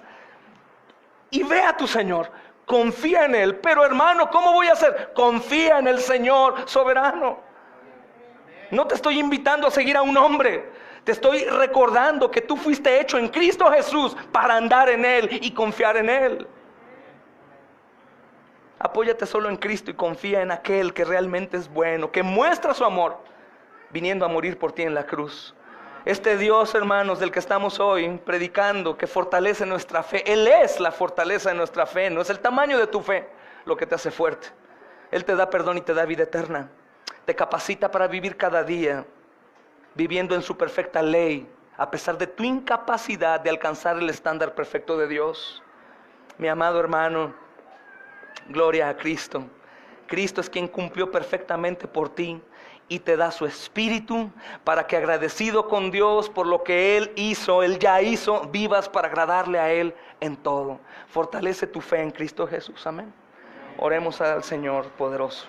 y ve a tu Señor. Confía en Él. Pero hermano, ¿cómo voy a hacer? Confía en el Señor soberano. No te estoy invitando a seguir a un hombre. Te estoy recordando que tú fuiste hecho en Cristo Jesús para andar en Él y confiar en Él. Apóyate solo en Cristo y confía en aquel que realmente es bueno, que muestra su amor viniendo a morir por ti en la cruz. Este Dios, hermanos, del que estamos hoy predicando, que fortalece nuestra fe, Él es la fortaleza de nuestra fe. No es el tamaño de tu fe lo que te hace fuerte. Él te da perdón y te da vida eterna. Te capacita para vivir cada día viviendo en su perfecta ley, a pesar de tu incapacidad de alcanzar el estándar perfecto de Dios. Mi amado hermano, gloria a Cristo. Cristo es quien cumplió perfectamente por ti y te da su espíritu para que, agradecido con Dios por lo que Él hizo, Él ya hizo, vivas para agradarle a Él en todo. Fortalece tu fe en Cristo Jesús. Amén. Oremos al Señor poderoso.